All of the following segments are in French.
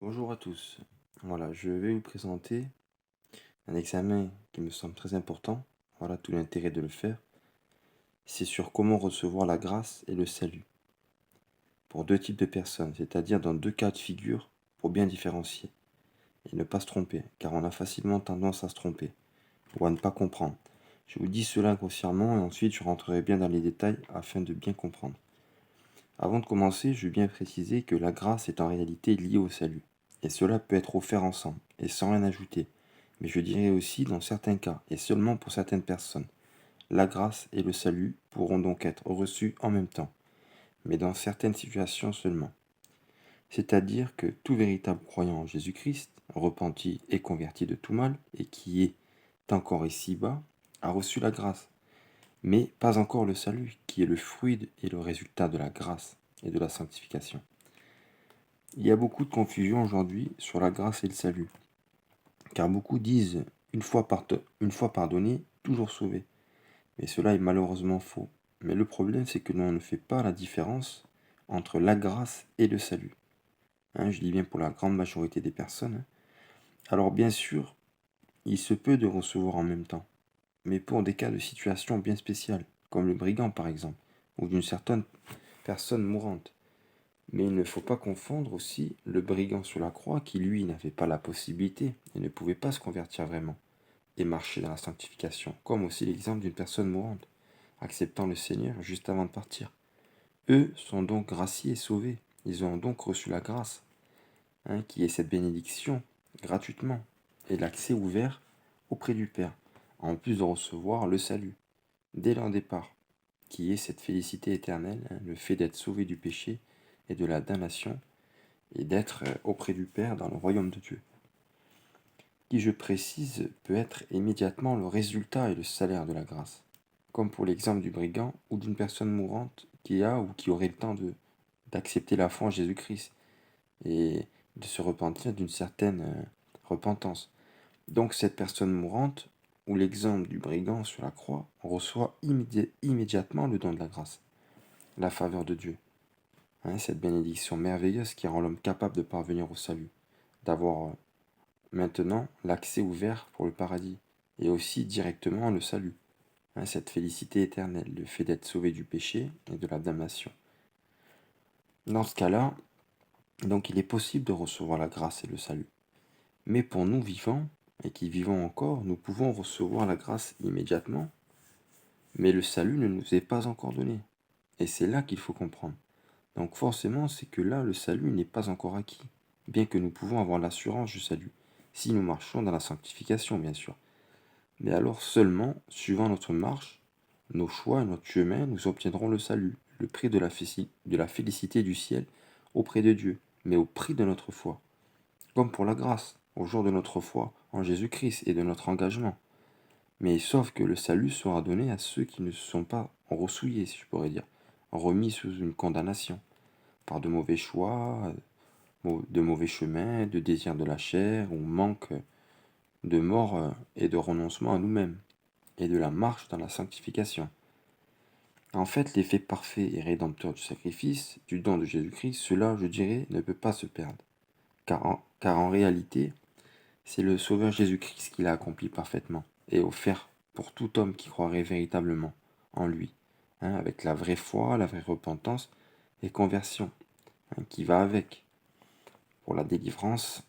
Bonjour à tous. Voilà, je vais vous présenter un examen qui me semble très important. Voilà tout l'intérêt de le faire. C'est sur comment recevoir la grâce et le salut pour deux types de personnes, c'est-à-dire dans deux cas de figure pour bien différencier et ne pas se tromper, car on a facilement tendance à se tromper ou à ne pas comprendre. Je vous dis cela grossièrement et ensuite je rentrerai bien dans les détails afin de bien comprendre. Avant de commencer, je veux bien préciser que la grâce est en réalité liée au salut, et cela peut être offert ensemble, et sans rien ajouter. Mais je dirais aussi dans certains cas, et seulement pour certaines personnes, la grâce et le salut pourront donc être reçus en même temps, mais dans certaines situations seulement. C'est-à-dire que tout véritable croyant en Jésus-Christ, repenti et converti de tout mal, et qui est encore ici-bas, a reçu la grâce, mais pas encore le salut, qui est le fruit et le résultat de la grâce et de la sanctification. Il y a beaucoup de confusion aujourd'hui sur la grâce et le salut, car beaucoup disent une fois pardonné, toujours sauvé. Mais cela est malheureusement faux. Mais le problème, c'est que l'on ne fait pas la différence entre la grâce et le salut. Je dis bien pour la grande majorité des personnes. Alors bien sûr, il se peut de recevoir en même temps, mais pour des cas de situation bien spéciales, comme le brigand par exemple, ou d'une certaine personne mourante. Mais il ne faut pas confondre aussi le brigand sur la croix qui, lui, n'avait pas la possibilité et ne pouvait pas se convertir vraiment et marcher dans la sanctification, comme aussi l'exemple d'une personne mourante, acceptant le Seigneur juste avant de partir. Eux sont donc graciés et sauvés. Ils ont donc reçu la grâce, qui est cette bénédiction gratuitement et l'accès ouvert auprès du Père, en plus de recevoir le salut dès leur départ, qui est cette félicité éternelle, le fait d'être sauvé du péché et de la damnation, et d'être auprès du Père dans le royaume de Dieu, qui, je précise, peut être immédiatement le résultat et le salaire de la grâce, comme pour l'exemple du brigand ou d'une personne mourante qui a ou qui aurait le temps d'accepter la foi en Jésus-Christ et de se repentir d'une certaine repentance. Donc cette personne mourante, ou l'exemple du brigand sur la croix, reçoit immédiatement le don de la grâce, la faveur de Dieu, cette bénédiction merveilleuse qui rend l'homme capable de parvenir au salut, d'avoir maintenant l'accès ouvert pour le paradis, et aussi directement le salut, cette félicité éternelle, le fait d'être sauvé du péché et de la damnation. Dans ce cas-là, donc il est possible de recevoir la grâce et le salut. Mais pour nous vivants, et qui vivons encore, nous pouvons recevoir la grâce immédiatement, mais le salut ne nous est pas encore donné. Et c'est là qu'il faut comprendre. Donc forcément, c'est que là, le salut n'est pas encore acquis, bien que nous pouvons avoir l'assurance du salut, si nous marchons dans la sanctification, bien sûr. Mais alors seulement, suivant notre marche, nos choix et notre chemin, nous obtiendrons le salut, le prix de la félicité du ciel auprès de Dieu, mais au prix de notre foi. Comme pour la grâce, au jour de notre foi en Jésus-Christ et de notre engagement. Mais sauf que le salut sera donné à ceux qui ne se sont pas ressouillés, si je pourrais dire, remis sous une condamnation, par de mauvais choix, de mauvais chemins, de désirs de la chair, ou manque de mort et de renoncement à nous-mêmes, et de la marche dans la sanctification. En fait, l'effet parfait et rédempteur du sacrifice, du don de Jésus-Christ, cela, je dirais, ne peut pas se perdre. Car en réalité, c'est le Sauveur Jésus-Christ qui l'a accompli parfaitement, et offert pour tout homme qui croirait véritablement en lui, avec la vraie foi, la vraie repentance et conversion, qui va avec, pour la délivrance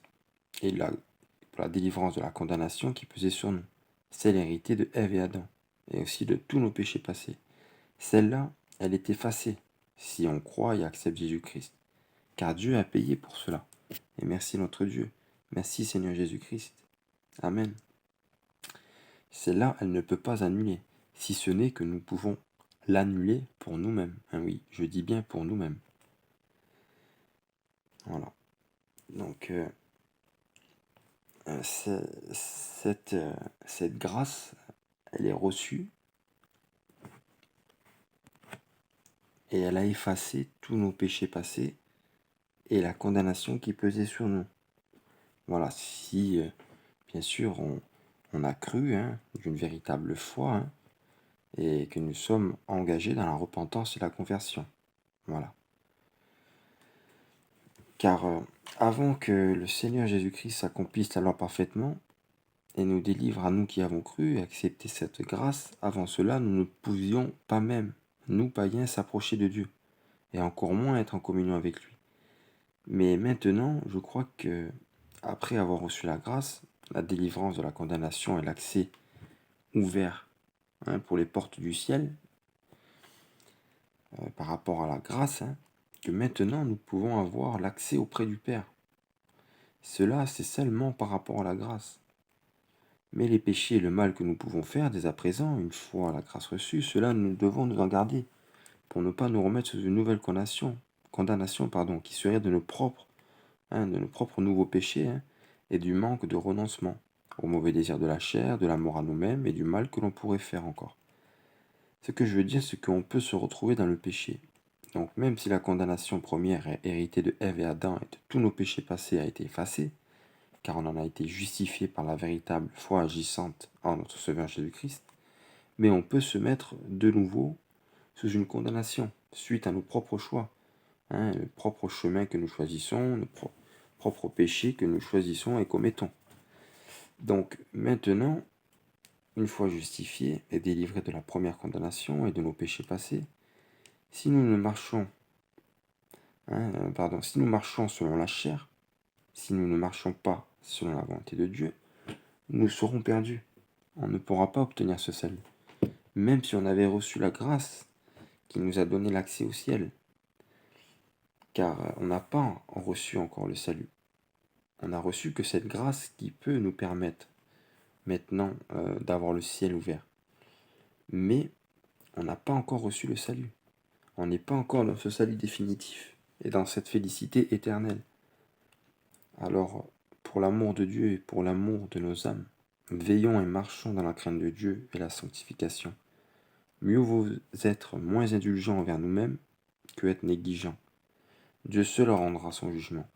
et pour la délivrance de la condamnation qui pesait sur nous, celle héritée de Ève et Adam, et aussi de tous nos péchés passés. Celle-là, elle est effacée si on croit et accepte Jésus-Christ, car Dieu a payé pour cela. Et merci notre Dieu. Merci Seigneur Jésus-Christ. Amen. Celle-là, elle ne peut pas annuler, si ce n'est que nous pouvons l'annuler pour nous-mêmes. Oui, je dis bien pour nous-mêmes. Voilà. Donc, cette grâce, elle est reçue et elle a effacé tous nos péchés passés et la condamnation qui pesait sur nous. Voilà, si bien sûr on a cru d'une véritable foi et que nous sommes engagés dans la repentance et la conversion. Voilà. Car avant que le Seigneur Jésus-Christ accomplisse la loi parfaitement et nous délivre à nous qui avons cru et accepté cette grâce, avant cela, nous ne pouvions pas même, nous païens, s'approcher de Dieu, et encore moins être en communion avec lui. Mais maintenant, je crois que, après avoir reçu la grâce, la délivrance de la condamnation et l'accès ouvert pour les portes du ciel, par rapport à la grâce, que maintenant nous pouvons avoir l'accès auprès du Père. Cela, c'est seulement par rapport à la grâce. Mais les péchés et le mal que nous pouvons faire dès à présent, une fois la grâce reçue, cela nous devons nous en garder, pour ne pas nous remettre sous une nouvelle condamnation, qui serait de nos propres nouveaux péchés, et du manque de renoncement au mauvais désir de la chair, de la mort à nous-mêmes et du mal que l'on pourrait faire encore. Ce que je veux dire, c'est qu'on peut se retrouver dans le péché. Donc même si la condamnation première héritée de Ève et Adam et de tous nos péchés passés a été effacée, car on en a été justifié par la véritable foi agissante en notre Sauveur Jésus-Christ, mais on peut se mettre de nouveau sous une condamnation suite à nos propres choix, le propre chemin que nous choisissons, nos propres péchés que nous choisissons et commettons. Donc maintenant, une fois justifiés et délivrés de la première condamnation et de nos péchés passés, si nous marchons selon la chair, si nous ne marchons pas selon la volonté de Dieu, nous serons perdus. On ne pourra pas obtenir ce salut, même si on avait reçu la grâce qui nous a donné l'accès au ciel, car on n'a pas reçu encore le salut. On n'a reçu que cette grâce qui peut nous permettre maintenant d'avoir le ciel ouvert. Mais on n'a pas encore reçu le salut. On n'est pas encore dans ce salut définitif et dans cette félicité éternelle. Alors, pour l'amour de Dieu et pour l'amour de nos âmes, veillons et marchons dans la crainte de Dieu et la sanctification. Mieux vaut être moins indulgents envers nous-mêmes que être négligents. Dieu seul rendra son jugement,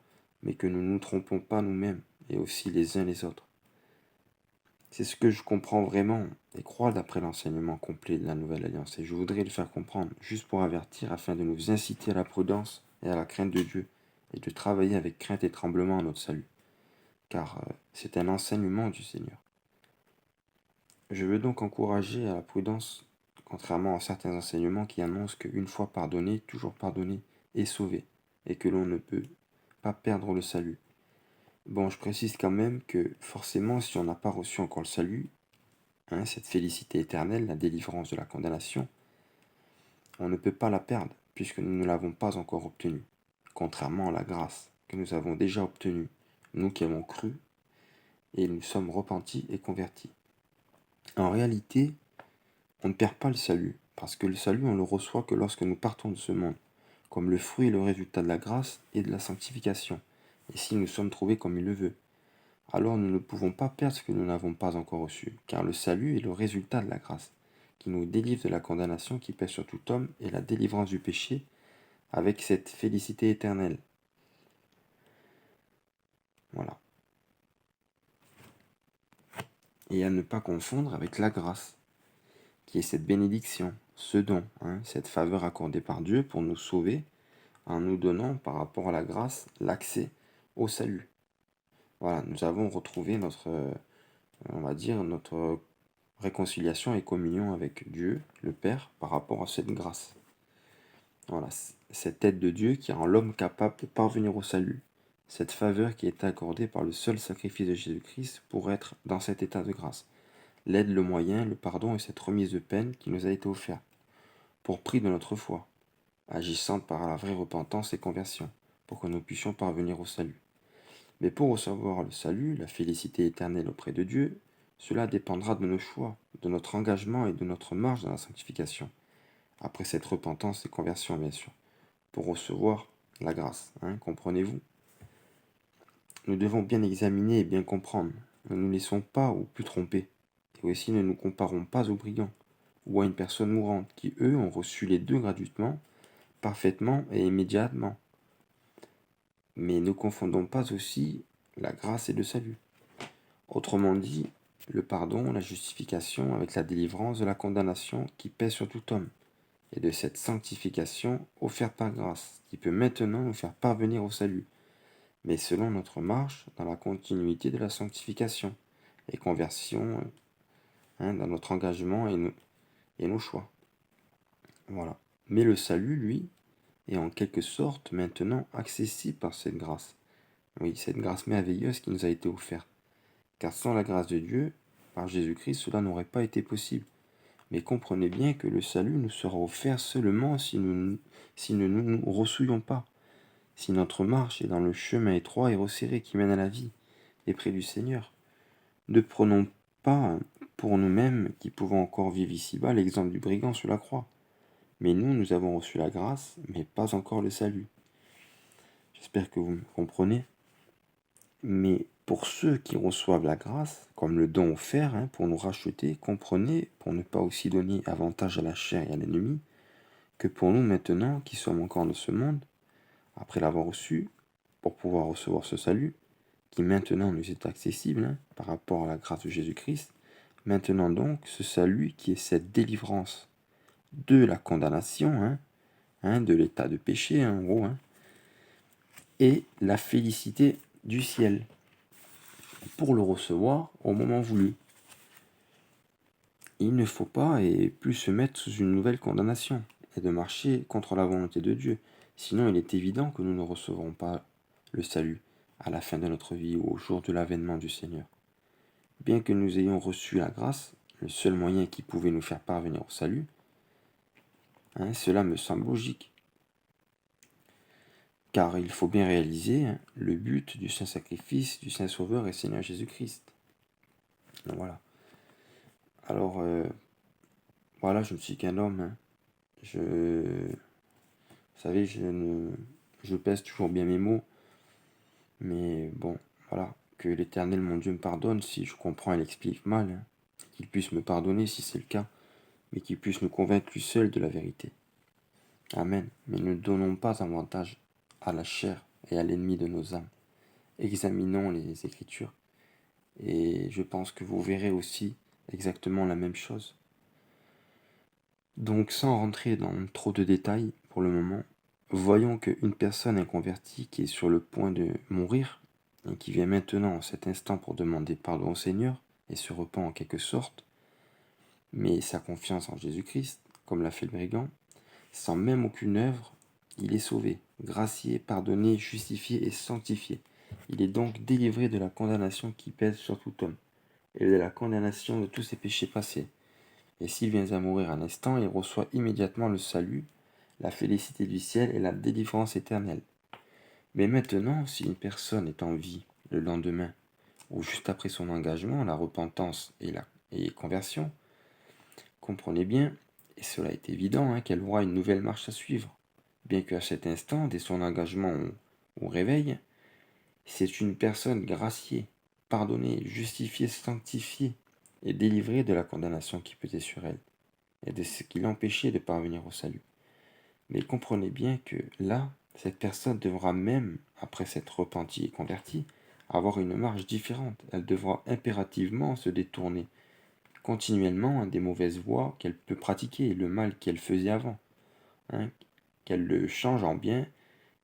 mais que nous ne nous trompons pas nous-mêmes et aussi les uns les autres. C'est ce que je comprends vraiment et crois d'après l'enseignement complet de la Nouvelle Alliance, et je voudrais le faire comprendre juste pour avertir afin de nous inciter à la prudence et à la crainte de Dieu et de travailler avec crainte et tremblement à notre salut, car c'est un enseignement du Seigneur. Je veux donc encourager à la prudence, contrairement à certains enseignements qui annoncent qu'une fois pardonné, toujours pardonné et sauvé, et que l'on ne peut pas perdre le salut. Bon, je précise quand même que forcément, si on n'a pas reçu encore le salut, cette félicité éternelle, la délivrance de la condamnation, on ne peut pas la perdre, puisque nous ne l'avons pas encore obtenue, contrairement à la grâce que nous avons déjà obtenue, nous qui avons cru, et nous sommes repentis et convertis. En réalité, on ne perd pas le salut, parce que le salut, on le reçoit que lorsque nous partons de ce monde, comme le fruit et le résultat de la grâce et de la sanctification, et si nous sommes trouvés comme il le veut. Alors nous ne pouvons pas perdre ce que nous n'avons pas encore reçu, car le salut est le résultat de la grâce, qui nous délivre de la condamnation qui pèse sur tout homme et la délivrance du péché, avec cette félicité éternelle. Voilà. Et à ne pas confondre avec la grâce, qui est cette bénédiction, ce don, cette faveur accordée par Dieu pour nous sauver, en nous donnant par rapport à la grâce l'accès au salut. Voilà, nous avons retrouvé notre réconciliation et communion avec Dieu, le Père, par rapport à cette grâce. Voilà, cette aide de Dieu qui rend l'homme capable de parvenir au salut, cette faveur qui est accordée par le seul sacrifice de Jésus-Christ pour être dans cet état de grâce. L'aide, le moyen, le pardon et cette remise de peine qui nous a été offerte, pour prix de notre foi, agissant par la vraie repentance et conversion, pour que nous puissions parvenir au salut. Mais pour recevoir le salut, la félicité éternelle auprès de Dieu, cela dépendra de nos choix, de notre engagement et de notre marche dans la sanctification, après cette repentance et conversion bien sûr, pour recevoir la grâce, comprenez-vous? Nous devons bien examiner et bien comprendre, ne nous laissons pas ou plus tromper, et aussi ne nous comparons pas aux brigands, ou à une personne mourante, qui eux ont reçu les deux gratuitement, parfaitement et immédiatement. Mais ne confondons pas aussi la grâce et le salut. Autrement dit, le pardon, la justification avec la délivrance de la condamnation qui pèse sur tout homme, et de cette sanctification offerte par grâce, qui peut maintenant nous faire parvenir au salut, mais selon notre marche dans la continuité de la sanctification et conversion, dans notre engagement et nos choix. Voilà. Mais le salut, lui, est en quelque sorte maintenant accessible par cette grâce. Oui, cette grâce merveilleuse qui nous a été offerte. Car sans la grâce de Dieu, par Jésus-Christ, cela n'aurait pas été possible. Mais comprenez bien que le salut nous sera offert seulement si nous ne nous ressouillons pas, si notre marche est dans le chemin étroit et resserré qui mène à la vie, et près du Seigneur. Ne prenons pas pour nous-mêmes, qui pouvons encore vivre ici-bas, l'exemple du brigand sur la croix. Mais nous avons reçu la grâce, mais pas encore le salut. J'espère que vous me comprenez. Mais pour ceux qui reçoivent la grâce, comme le don offert pour nous racheter, comprenez, pour ne pas aussi donner avantage à la chair et à l'ennemi, que pour nous maintenant, qui sommes encore dans ce monde, après l'avoir reçu, pour pouvoir recevoir ce salut, qui maintenant nous est accessible par rapport à la grâce de Jésus-Christ, maintenant donc ce salut qui est cette délivrance de la condamnation, de l'état de péché en gros, et la félicité du ciel, pour le recevoir au moment voulu. Il ne faut pas et plus se mettre sous une nouvelle condamnation et de marcher contre la volonté de Dieu. Sinon, il est évident que nous ne recevrons pas le salut à la fin de notre vie ou au jour de l'avènement du Seigneur. Bien que nous ayons reçu la grâce, le seul moyen qui pouvait nous faire parvenir au salut, cela me semble logique. Car il faut bien réaliser le but du saint sacrifice du saint sauveur et Seigneur Jésus-Christ. Voilà. Alors, voilà, je ne suis qu'un homme. Vous savez, je pèse toujours bien mes mots. Mais bon, voilà. Que l'Éternel, mon Dieu, me pardonne si je comprends et l'explique mal. Qu'il puisse me pardonner si c'est le cas. Mais qu'il puisse nous convaincre lui seul de la vérité. Amen. Mais ne donnons pas avantage à la chair et à l'ennemi de nos âmes. Examinons les Écritures. Et je pense que vous verrez aussi exactement la même chose. Donc sans rentrer dans trop de détails pour le moment, voyons qu'une personne inconvertie qui est sur le point de mourir, et qui vient maintenant en cet instant pour demander pardon au Seigneur, et se repent en quelque sorte, mais sa confiance en Jésus-Christ, comme l'a fait le brigand, sans même aucune œuvre, il est sauvé, gracié, pardonné, justifié et sanctifié. Il est donc délivré de la condamnation qui pèse sur tout homme, et de la condamnation de tous ses péchés passés. Et s'il vient à mourir un instant, il reçoit immédiatement le salut, la félicité du ciel et la délivrance éternelle. Mais maintenant, si une personne est en vie le lendemain, ou juste après son engagement, la repentance et la conversion, comprenez bien, et cela est évident, qu'elle aura une nouvelle marche à suivre. Bien qu'à cet instant, dès son engagement au réveil, c'est une personne graciée, pardonnée, justifiée, sanctifiée et délivrée de la condamnation qui pesait sur elle, et de ce qui l'empêchait de parvenir au salut. Mais comprenez bien que là, cette personne devra même, après s'être repentie et convertie, avoir une marche différente. Elle devra impérativement se détourner continuellement des mauvaises voies qu'elle peut pratiquer, le mal qu'elle faisait avant, qu'elle le change en bien,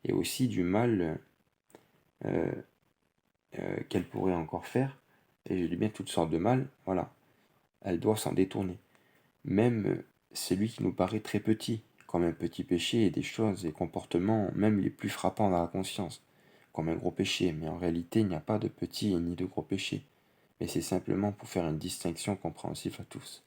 et aussi du mal euh, qu'elle pourrait encore faire, et je dis bien toutes sortes de mal, voilà, elle doit s'en détourner. Même celui qui nous paraît très petit, comme un petit péché, et des choses et comportements même les plus frappants dans la conscience, comme un gros péché, mais en réalité il n'y a pas de petit ni de gros péché, mais c'est simplement pour faire une distinction compréhensible à tous.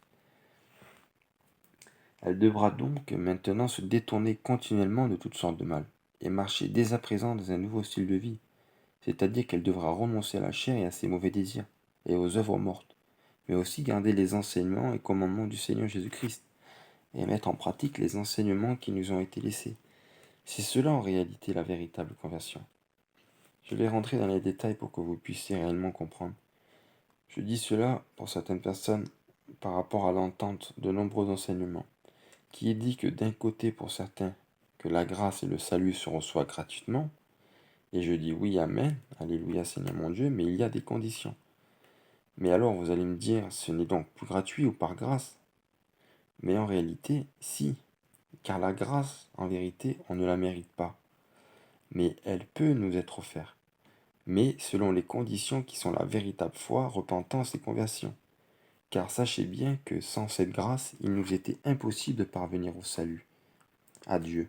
Elle devra donc maintenant se détourner continuellement de toutes sortes de mal, et marcher dès à présent dans un nouveau style de vie, c'est-à-dire qu'elle devra renoncer à la chair et à ses mauvais désirs, et aux œuvres mortes, mais aussi garder les enseignements et commandements du Seigneur Jésus-Christ, et mettre en pratique les enseignements qui nous ont été laissés. C'est cela en réalité la véritable conversion. Je vais rentrer dans les détails pour que vous puissiez réellement comprendre. Je dis cela pour certaines personnes par rapport à l'entente de nombreux enseignements, qui est dit que d'un côté pour certains, que la grâce et le salut se reçoivent gratuitement, et je dis oui, amen, alléluia Seigneur mon Dieu, mais il y a des conditions. Mais alors vous allez me dire, ce n'est donc plus gratuit ou par grâce? Mais en réalité, si, car la grâce, en vérité, on ne la mérite pas, mais elle peut nous être offerte. mais selon les conditions qui sont la véritable foi, repentance et conversion. Car sachez bien que sans cette grâce, il nous était impossible de parvenir au salut, à Dieu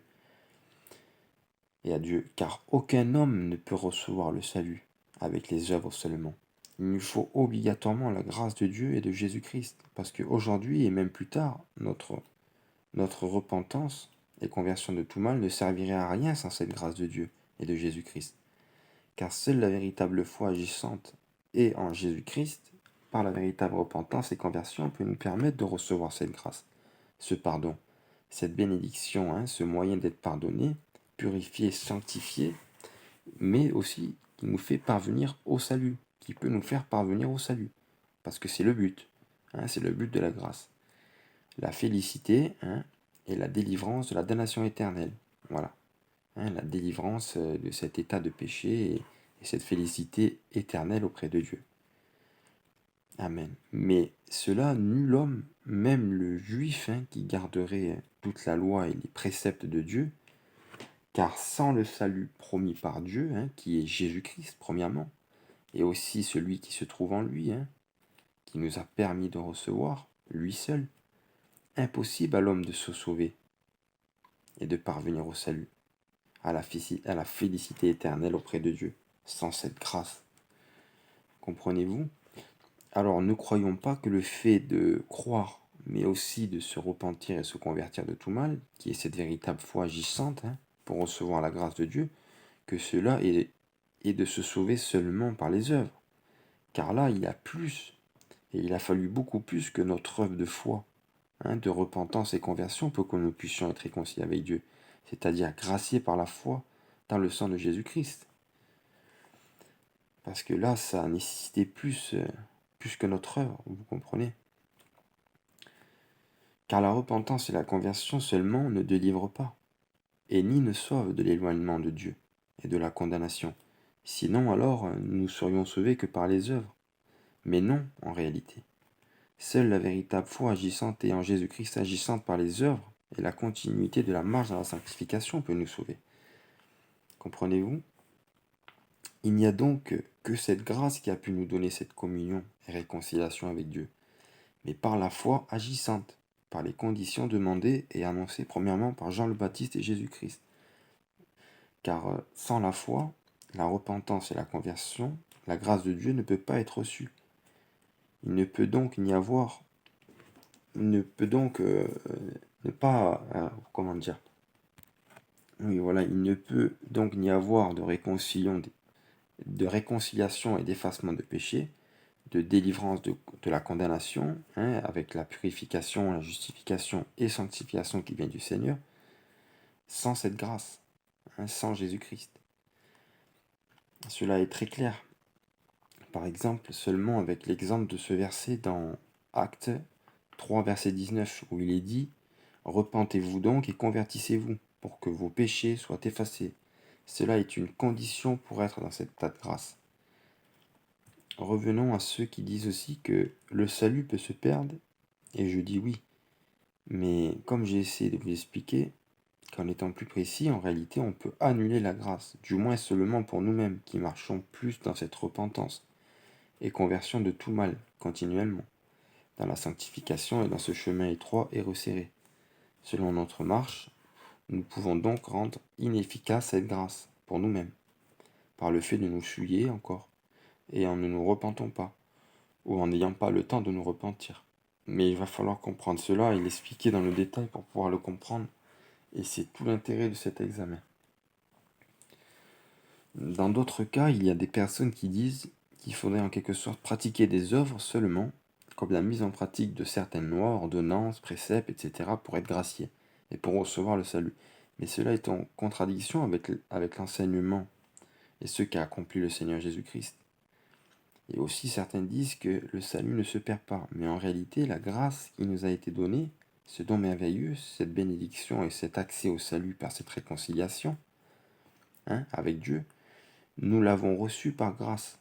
et à Dieu, car aucun homme ne peut recevoir le salut avec les œuvres seulement. Il nous faut obligatoirement la grâce de Dieu et de Jésus-Christ, parce qu'aujourd'hui et même plus tard, notre repentance et conversion de tout mal ne servirait à rien sans cette grâce de Dieu et de Jésus-Christ. Car seule la véritable foi agissante et en Jésus-Christ, par la véritable repentance et conversion, peut nous permettre de recevoir cette grâce, ce pardon, cette bénédiction, ce moyen d'être pardonné, purifié, sanctifié, mais aussi qui nous fait parvenir au salut, qui peut nous faire parvenir au salut, parce que c'est le but, c'est le but de la grâce. La félicité et la délivrance de la damnation éternelle, voilà, la délivrance de cet état de péché et cette félicité éternelle auprès de Dieu. Amen. Mais cela, nul homme, même le juif qui garderait toute la loi et les préceptes de Dieu, car sans le salut promis par Dieu, qui est Jésus-Christ premièrement, et aussi celui qui se trouve en lui, qui nous a permis de recevoir, lui seul, impossible à l'homme de se sauver et de parvenir au salut, à la félicité éternelle auprès de Dieu, sans cette grâce. Comprenez-vous? Alors ne croyons pas que le fait de croire, mais aussi de se repentir et se convertir de tout mal, qui est cette véritable foi agissante pour recevoir la grâce de Dieu, que cela est de se sauver seulement par les œuvres. Car là, il y a plus, et il a fallu beaucoup plus que notre œuvre de foi, de repentance et conversion pour que nous puissions être réconciliés avec Dieu, c'est-à-dire graciés par la foi dans le sang de Jésus-Christ. Parce que là, ça a nécessité plus que notre œuvre, vous comprenez? Car la repentance et la conversion seulement ne délivrent pas, et ni ne sauvent de l'éloignement de Dieu et de la condamnation. Sinon alors nous serions sauvés que par les œuvres. Mais non, en réalité. Seule la véritable foi agissante et en Jésus-Christ agissante par les œuvres et la continuité de la marche dans la sanctification peut nous sauver. Comprenez-vous? Il n'y a donc que cette grâce qui a pu nous donner cette communion et réconciliation avec Dieu, mais par la foi agissante, par les conditions demandées et annoncées premièrement par Jean le Baptiste et Jésus-Christ. Car sans la foi, la repentance et la conversion, la grâce de Dieu ne peut pas être reçue. Il ne peut donc n'y avoir, il ne peut donc ne pas, comment dire, oui voilà, il ne peut donc n'y avoir de réconciliation et d'effacement de péché, de délivrance de la condamnation, avec la purification, la justification et sanctification qui vient du Seigneur, sans cette grâce, sans Jésus-Christ. Cela est très clair. Par exemple, seulement avec l'exemple de ce verset dans Actes 3, verset 19, où il est dit « Repentez-vous donc et convertissez-vous, pour que vos péchés soient effacés. » Cela est une condition pour être dans cet état de grâce. Revenons à ceux qui disent aussi que le salut peut se perdre, et je dis oui. Mais comme j'ai essayé de vous expliquer, qu'en étant plus précis, en réalité, on peut annuler la grâce, du moins seulement pour nous-mêmes qui marchons plus dans cette repentance et conversion de tout mal, continuellement, dans la sanctification et dans ce chemin étroit et resserré. Selon notre marche, nous pouvons donc rendre inefficace cette grâce pour nous-mêmes, par le fait de nous souiller encore, et en ne nous repentant pas, ou en n'ayant pas le temps de nous repentir. Mais il va falloir comprendre cela et l'expliquer dans le détail pour pouvoir le comprendre, et c'est tout l'intérêt de cet examen. Dans d'autres cas, il y a des personnes qui disent qu'il faudrait en quelque sorte pratiquer des œuvres seulement, comme la mise en pratique de certaines lois, ordonnances, préceptes, etc., pour être gracié et pour recevoir le salut. Mais cela est en contradiction avec l'enseignement et ce qu'a accompli le Seigneur Jésus-Christ. Et aussi certains disent que le salut ne se perd pas, mais en réalité la grâce qui nous a été donnée, ce don merveilleux, cette bénédiction et cet accès au salut par cette réconciliation avec Dieu, nous l'avons reçu par grâce.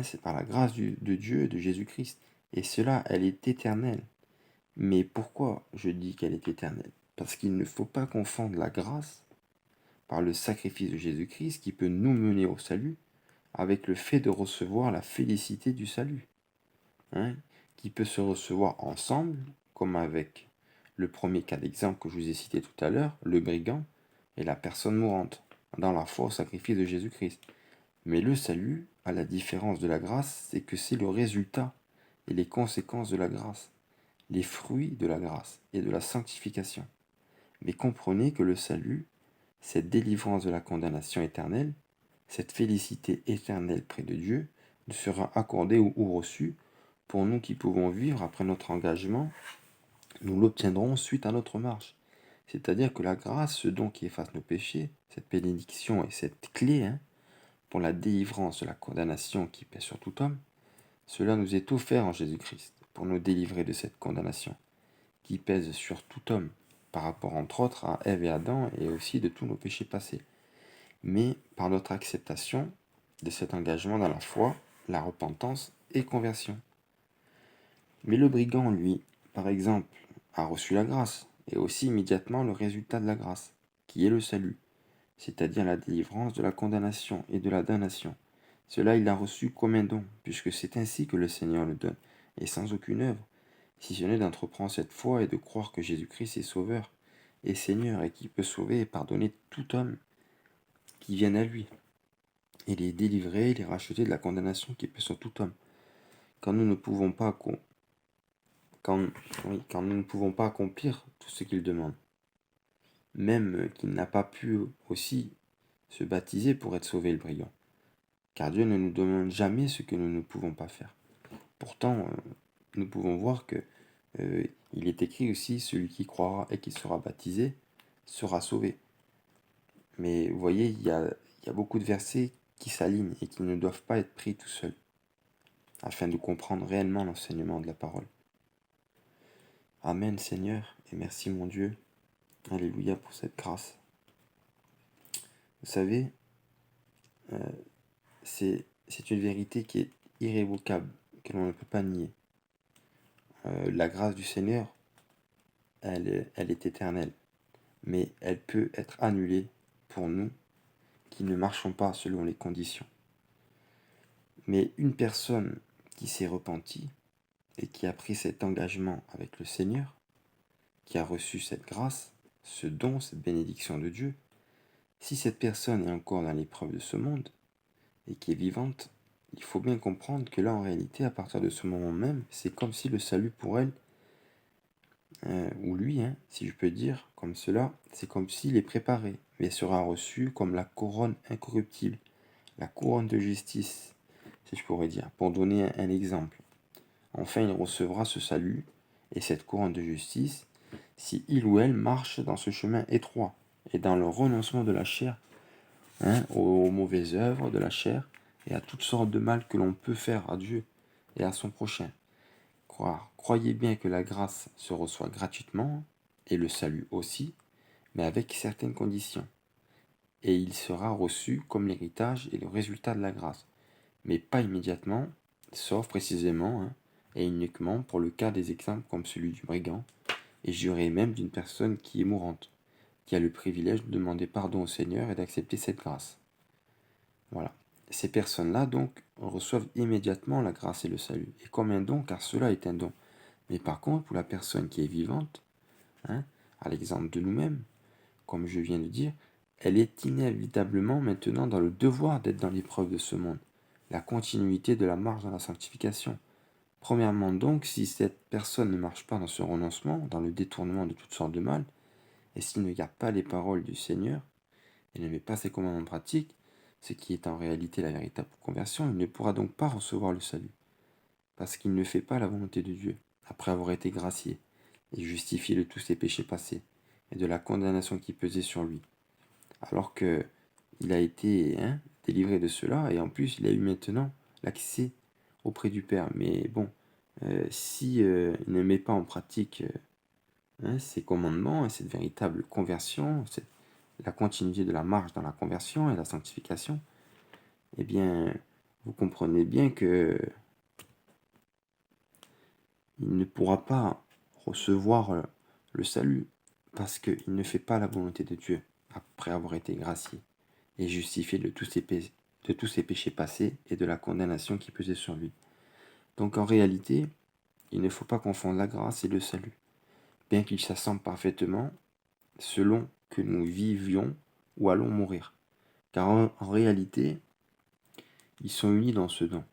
C'est par la grâce de Dieu et de Jésus-Christ. Et cela, elle est éternelle. Mais pourquoi je dis qu'elle est éternelle? Parce qu'il ne faut pas confondre la grâce par le sacrifice de Jésus-Christ qui peut nous mener au salut, avec le fait de recevoir la félicité du salut, hein, qui peut se recevoir ensemble, comme avec le premier cas d'exemple que je vous ai cité tout à l'heure, le brigand et la personne mourante, dans la foi au sacrifice de Jésus-Christ. Mais le salut, à la différence de la grâce, c'est que c'est le résultat et les conséquences de la grâce, les fruits de la grâce et de la sanctification. Mais comprenez que le salut, cette délivrance de la condamnation éternelle, cette félicité éternelle près de Dieu, ne sera accordée ou reçue pour nous qui pouvons vivre après notre engagement, nous l'obtiendrons suite à notre marche. C'est-à-dire que la grâce, ce don qui efface nos péchés, cette bénédiction et cette clé, pour la délivrance de la condamnation qui pèse sur tout homme, cela nous est offert en Jésus-Christ, pour nous délivrer de cette condamnation qui pèse sur tout homme, par rapport entre autres à Ève et Adam et aussi de tous nos péchés passés. Mais par notre acceptation de cet engagement dans la foi, la repentance et conversion. Mais le brigand, lui, par exemple, a reçu la grâce, et aussi immédiatement le résultat de la grâce, qui est le salut, c'est-à-dire la délivrance de la condamnation et de la damnation. Cela il l'a reçu comme un don, puisque c'est ainsi que le Seigneur le donne, et sans aucune œuvre, si ce n'est d'entreprendre cette foi et de croire que Jésus-Christ est Sauveur et Seigneur, et qui peut sauver et pardonner tout homme qui vienne à lui, et les délivrer et les racheter de la condamnation qui pèse sur tout homme. Quand nous ne pouvons pas, quand nous ne pouvons pas accomplir tout ce qu'il demande, même qu'il n'a pas pu aussi se baptiser pour être sauvé le brigand. Car Dieu ne nous demande jamais ce que nous ne pouvons pas faire. Pourtant, nous pouvons voir que il est écrit aussi, celui qui croira et qui sera baptisé sera sauvé. Mais vous voyez, il y a beaucoup de versets qui s'alignent et qui ne doivent pas être pris tout seuls, afin de comprendre réellement l'enseignement de la parole. Amen Seigneur, et merci mon Dieu. Alléluia pour cette grâce. Vous savez, c'est une vérité qui est irrévocable, que l'on ne peut pas nier. La grâce du Seigneur, elle est éternelle, mais elle peut être annulée pour nous qui ne marchons pas selon les conditions. Mais une personne qui s'est repentie et qui a pris cet engagement avec le Seigneur, qui a reçu cette grâce, ce don, cette bénédiction de Dieu, si cette personne est encore dans l'épreuve de ce monde et qui est vivante, il faut bien comprendre que là, en réalité, à partir de ce moment même, c'est comme si le salut pour elle, ou lui, si je peux dire comme cela, c'est comme s'il est préparé, mais sera reçu comme la couronne incorruptible, la couronne de justice, si je pourrais dire, pour donner un exemple. Enfin, il recevra ce salut et cette couronne de justice si il ou elle marche dans ce chemin étroit et dans le renoncement de la chair, aux mauvaises œuvres de la chair et à toutes sortes de mal que l'on peut faire à Dieu et à son prochain. Croyez bien que la grâce se reçoit gratuitement, et le salut aussi, mais avec certaines conditions. Et il sera reçu comme l'héritage et le résultat de la grâce, mais pas immédiatement, sauf précisément, et uniquement pour le cas des exemples comme celui du brigand, et juré même d'une personne qui est mourante, qui a le privilège de demander pardon au Seigneur et d'accepter cette grâce. Voilà. Ces personnes-là, donc, reçoivent immédiatement la grâce et le salut, et comme un don, car cela est un don. Mais par contre, pour la personne qui est vivante, à l'exemple de nous-mêmes, comme je viens de dire, elle est inévitablement maintenant dans le devoir d'être dans l'épreuve de ce monde, la continuité de la marche dans la sanctification. Premièrement donc, si cette personne ne marche pas dans ce renoncement, dans le détournement de toutes sortes de mal, et s'il ne garde pas les paroles du Seigneur, et ne met pas ses commandements en pratique, ce qui est en réalité la véritable conversion, il ne pourra donc pas recevoir le salut, parce qu'il ne fait pas la volonté de Dieu, après avoir été gracié, et justifié de tous ses péchés passés, et de la condamnation qui pesait sur lui. Alors que il a été délivré de cela, et en plus il a eu maintenant l'accès auprès du Père. Mais bon, si il ne met pas en pratique ces commandements et cette véritable conversion, la continuité de la marche dans la conversion et la sanctification, eh bien, vous comprenez bien que il ne pourra pas recevoir le salut parce qu'il ne fait pas la volonté de Dieu après avoir été gracié et justifié de tous ses de tous ses péchés passés et de la condamnation qui pesait sur lui. Donc en réalité, il ne faut pas confondre la grâce et le salut, bien qu'ils s'assemblent parfaitement selon que nous vivions ou allons mourir. Car en réalité, ils sont unis dans ce don,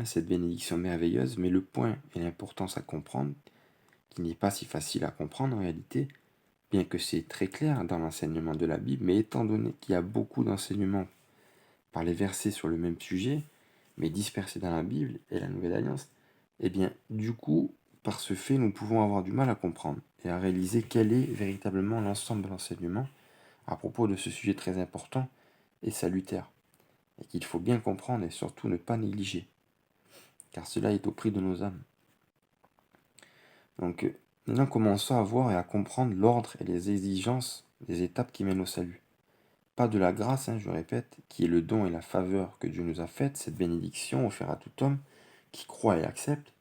cette bénédiction merveilleuse, mais le point et l'importance à comprendre, qui n'est pas si facile à comprendre en réalité, bien que c'est très clair dans l'enseignement de la Bible, mais étant donné qu'il y a beaucoup d'enseignements par les versets sur le même sujet, mais dispersés dans la Bible et la Nouvelle Alliance, eh bien, du coup, par ce fait, nous pouvons avoir du mal à comprendre et à réaliser quel est véritablement l'ensemble de l'enseignement à propos de ce sujet très important et salutaire, et qu'il faut bien comprendre et surtout ne pas négliger, car cela est au prix de nos âmes. Donc, maintenant commençons à voir et à comprendre l'ordre et les exigences des étapes qui mènent au salut. Pas de la grâce, je répète, qui est le don et la faveur que Dieu nous a faite, cette bénédiction offerte à tout homme qui croit et accepte,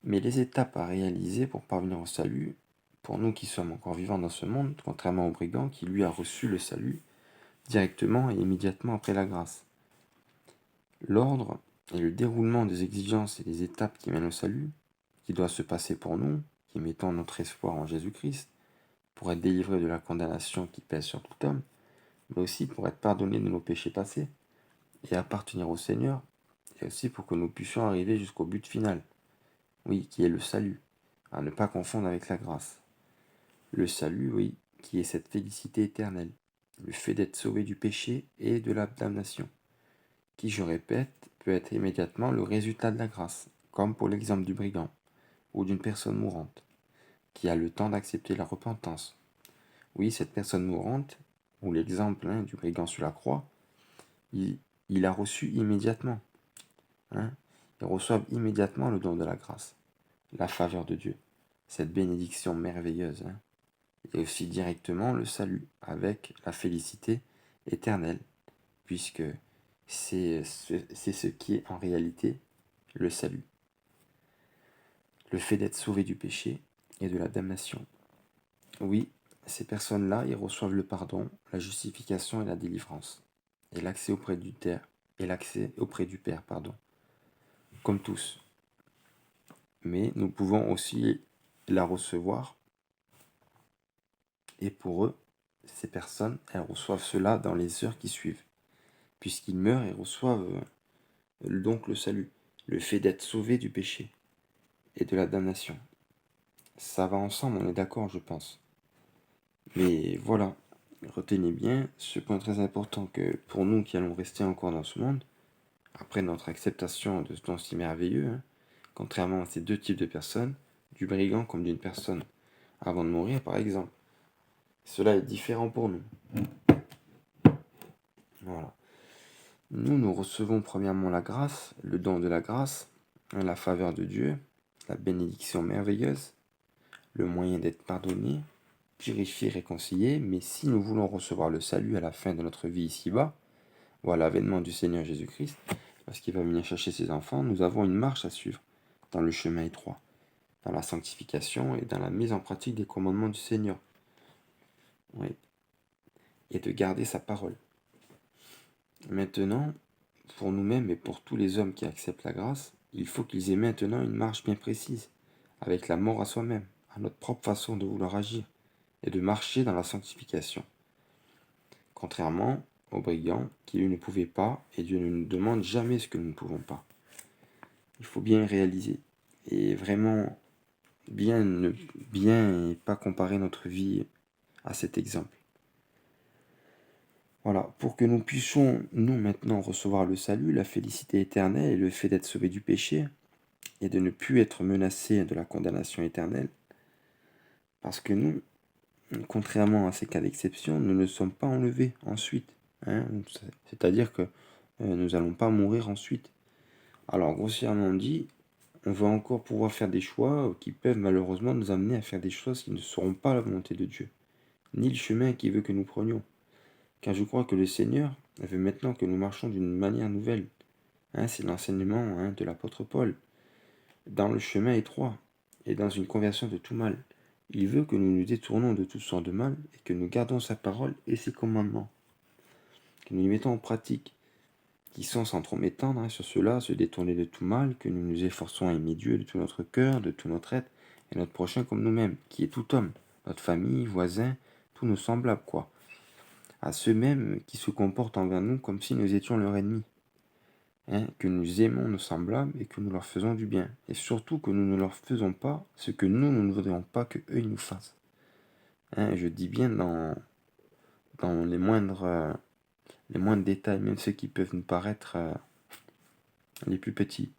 mais les étapes à réaliser pour parvenir au salut, pour nous qui sommes encore vivants dans ce monde, contrairement au brigand qui lui a reçu le salut directement et immédiatement après la grâce. L'ordre et le déroulement des exigences et des étapes qui mènent au salut, qui doit se passer pour nous, qui mettons notre espoir en Jésus-Christ, pour être délivrés de la condamnation qui pèse sur tout homme, mais aussi pour être pardonnés de nos péchés passés et appartenir au Seigneur, et aussi pour que nous puissions arriver jusqu'au but final, oui, qui est le salut, à ne pas confondre avec la grâce. Le salut, oui, qui est cette félicité éternelle, le fait d'être sauvé du péché et de la damnation, qui, je répète, peut être immédiatement le résultat de la grâce, comme pour l'exemple du brigand, ou d'une personne mourante, qui a le temps d'accepter la repentance. Oui, cette personne mourante, ou l'exemple du brigand sur la croix, il a reçu immédiatement. Ils reçoivent immédiatement le don de la grâce, la faveur de Dieu, cette bénédiction merveilleuse, et aussi directement le salut, avec la félicité éternelle, puisque c'est ce qui est en réalité le salut. Le fait d'être sauvé du péché et de la damnation. Oui, ces personnes-là, ils reçoivent le pardon, la justification et la délivrance, et l'accès auprès du Père, comme tous. Mais nous pouvons aussi la recevoir, et pour eux, ces personnes, elles reçoivent cela dans les heures qui suivent, puisqu'ils meurent et reçoivent donc le salut, le fait d'être sauvés du péché et de la damnation. Ça va ensemble, on est d'accord, je pense. Mais voilà, retenez bien ce point très important que pour nous qui allons rester encore dans ce monde, après notre acceptation de ce don si merveilleux, contrairement à ces deux types de personnes, du brigand comme d'une personne avant de mourir par exemple, cela est différent pour nous. Voilà. Nous recevons premièrement la grâce, le don de la grâce, la faveur de Dieu, la bénédiction merveilleuse, le moyen d'être pardonné, purifié, réconcilié, mais si nous voulons recevoir le salut à la fin de notre vie ici-bas, ou à l'avènement du Seigneur Jésus-Christ, lorsqu'il va venir chercher ses enfants, nous avons une marche à suivre dans le chemin étroit, dans la sanctification et dans la mise en pratique des commandements du Seigneur. Oui. Et de garder sa parole. Maintenant, pour nous-mêmes et pour tous les hommes qui acceptent la grâce, il faut qu'ils aient maintenant une marche bien précise, avec la mort à soi-même, à notre propre façon de vouloir agir, et de marcher dans la sanctification. Contrairement aux brigands, qui eux ne pouvaient pas, et Dieu ne nous demande jamais ce que nous ne pouvons pas. Il faut bien réaliser, et vraiment bien et pas comparer notre vie à cet exemple. Voilà, pour que nous puissions, nous, maintenant, recevoir le salut, la félicité éternelle et le fait d'être sauvés du péché et de ne plus être menacés de la condamnation éternelle. Parce que nous, contrairement à ces cas d'exception, nous ne sommes pas enlevés ensuite. C'est-à-dire que nous n'allons pas mourir ensuite. Alors, grossièrement dit, on va encore pouvoir faire des choix qui peuvent malheureusement nous amener à faire des choses qui ne seront pas la volonté de Dieu, ni le chemin qu'il veut que nous prenions. Car je crois que le Seigneur veut maintenant que nous marchions d'une manière nouvelle. C'est l'enseignement de l'apôtre Paul. Dans le chemin étroit et dans une conversion de tout mal. Il veut que nous nous détournons de tout sorte de mal et que nous gardons sa parole et ses commandements. Que nous les mettons en pratique. qui sont, sans trop m'étendre sur cela, se détourner de tout mal, que nous nous efforçons à aimer Dieu de tout notre cœur, de tout notre être, et notre prochain comme nous-mêmes, qui est tout homme, notre famille, voisins, tous nos semblables, quoi. À ceux mêmes qui se comportent envers nous comme si nous étions leur ennemi. Que nous aimons nos semblables et que nous leur faisons du bien. Et surtout que nous ne leur faisons pas ce que nous ne voudrions pas qu'eux nous fassent. Je dis bien dans les moindres détails, même ceux qui peuvent nous paraître les plus petits.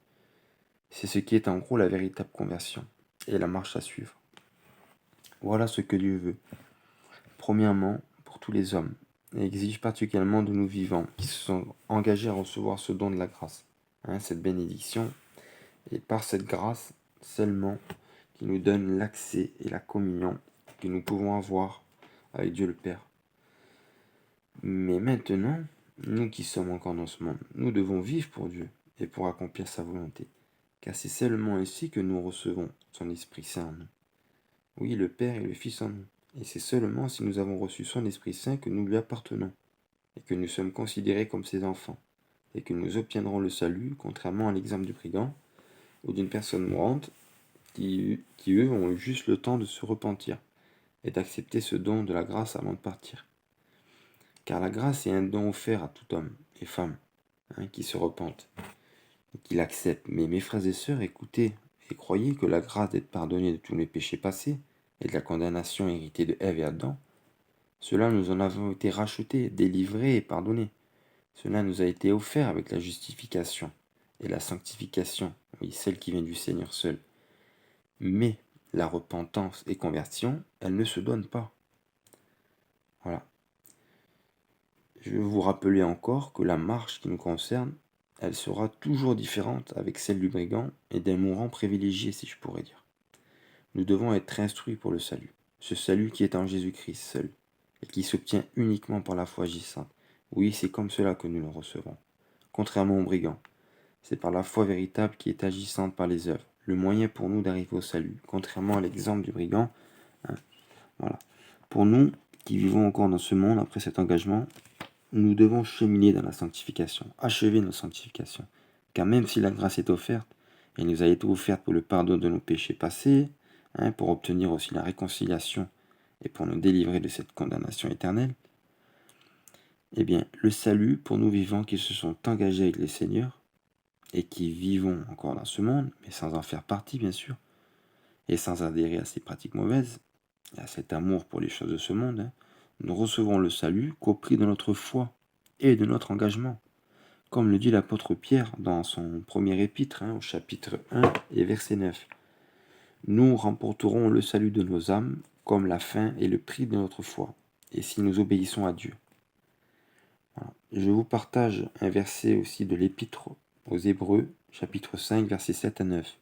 C'est ce qui est en gros la véritable conversion et la marche à suivre. Voilà ce que Dieu veut. Premièrement, pour tous les hommes, et exige particulièrement de nous vivants qui se sont engagés à recevoir ce don de la grâce, cette bénédiction, et par cette grâce seulement qui nous donne l'accès et la communion que nous pouvons avoir avec Dieu le Père. Mais maintenant, nous qui sommes encore dans ce monde, nous devons vivre pour Dieu et pour accomplir sa volonté, car c'est seulement ainsi que nous recevons son Esprit Saint en nous. Oui, le Père et le Fils en nous. Et c'est seulement si nous avons reçu son Esprit Saint que nous lui appartenons, et que nous sommes considérés comme ses enfants, et que nous obtiendrons le salut, contrairement à l'exemple du brigand, ou d'une personne mourante, qui eux ont eu juste le temps de se repentir, et d'accepter ce don de la grâce avant de partir. Car la grâce est un don offert à tout homme et femme, qui se repentent, et qui l'acceptent. Mais mes frères et sœurs, écoutez, et croyez que la grâce d'être pardonné de tous mes péchés passés, et de la condamnation héritée de Ève et Adam, cela nous en avons été rachetés, délivrés et pardonnés. Cela nous a été offert avec la justification et la sanctification, oui, celle qui vient du Seigneur seul. Mais la repentance et conversion, elles ne se donnent pas. Voilà. Je veux vous rappeler encore que la marche qui nous concerne, elle sera toujours différente avec celle du brigand et d'un mourant privilégié, si je pourrais dire. Nous devons être instruits pour le salut, ce salut qui est en Jésus-Christ seul, et qui s'obtient uniquement par la foi agissante. Oui, c'est comme cela que nous le recevons. Contrairement au brigand, c'est par la foi véritable qui est agissante par les œuvres, le moyen pour nous d'arriver au salut, contrairement à l'exemple du brigand. Voilà. Pour nous, qui vivons encore dans ce monde après cet engagement, nous devons cheminer dans la sanctification, achever notre sanctification. Car même si la grâce est offerte, elle nous a été offerte pour le pardon de nos péchés passés, pour obtenir aussi la réconciliation et pour nous délivrer de cette condamnation éternelle, eh bien, le salut pour nous vivants qui se sont engagés avec le Seigneur et qui vivons encore dans ce monde, mais sans en faire partie, bien sûr, et sans adhérer à ces pratiques mauvaises, et à cet amour pour les choses de ce monde, nous recevons le salut qu'au prix de notre foi et de notre engagement. Comme le dit l'apôtre Pierre dans son premier épître, au chapitre 1 et verset 9. Nous remporterons le salut de nos âmes comme la fin et le prix de notre foi, et si nous obéissons à Dieu. Voilà. Je vous partage un verset aussi de l'épître aux Hébreux, chapitre 5, versets 7 à 9,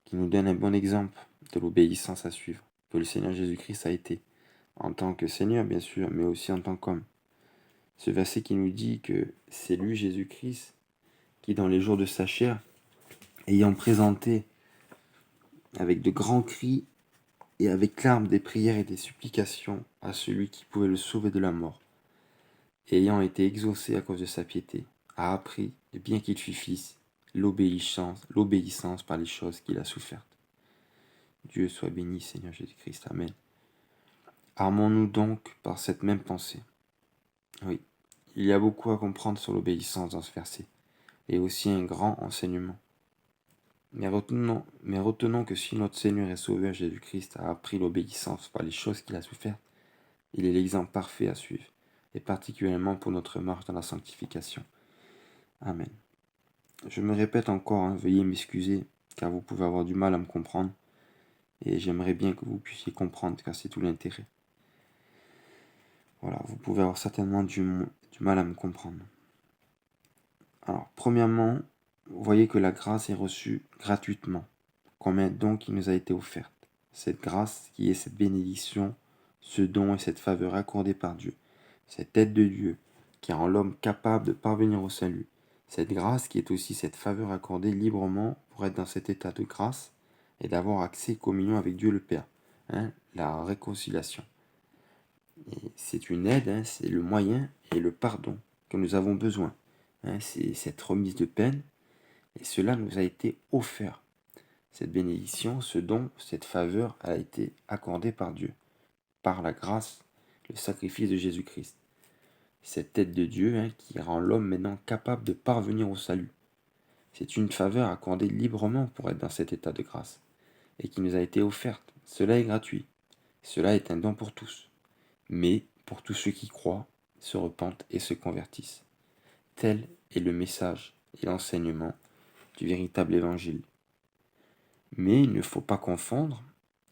qui nous donne un bon exemple de l'obéissance à suivre, que le Seigneur Jésus-Christ a été, en tant que Seigneur bien sûr, mais aussi en tant qu'homme. Ce verset qui nous dit que c'est lui, Jésus-Christ, qui dans les jours de sa chair, ayant présenté avec de grands cris et avec larmes des prières et des supplications à celui qui pouvait le sauver de la mort, et ayant été exaucé à cause de sa piété, a appris, bien qu'il fût fils, l'obéissance par les choses qu'il a souffertes. Dieu soit béni, Seigneur Jésus-Christ. Amen. Armons-nous donc par cette même pensée. Oui, il y a beaucoup à comprendre sur l'obéissance dans ce verset, et aussi un grand enseignement. Mais retenons que si notre Seigneur et Sauveur Jésus-Christ a appris l'obéissance par les choses qu'il a souffertes, il est l'exemple parfait à suivre, et particulièrement pour notre marche dans la sanctification. Amen. Je me répète encore, veuillez m'excuser, car vous pouvez avoir du mal à me comprendre, et j'aimerais bien que vous puissiez comprendre, car c'est tout l'intérêt. Voilà, vous pouvez avoir certainement du mal à me comprendre. Alors, premièrement, vous voyez que la grâce est reçue gratuitement, comme un don qui nous a été offerte. Cette grâce qui est cette bénédiction, ce don et cette faveur accordée par Dieu, cette aide de Dieu qui rend l'homme capable de parvenir au salut, cette grâce qui est aussi cette faveur accordée librement pour être dans cet état de grâce et d'avoir accès à communion avec Dieu le Père, la réconciliation. Et c'est une aide, c'est le moyen et le pardon que nous avons besoin. c'est cette remise de peine, et cela nous a été offert. Cette bénédiction, ce don, cette faveur a été accordée par Dieu, par la grâce, le sacrifice de Jésus-Christ. Cette aide de Dieu qui rend l'homme maintenant capable de parvenir au salut. C'est une faveur accordée librement pour être dans cet état de grâce, et qui nous a été offerte. Cela est gratuit. Cela est un don pour tous, mais pour tous ceux qui croient, se repentent et se convertissent. Tel est le message et l'enseignement du véritable évangile. Mais il ne faut pas confondre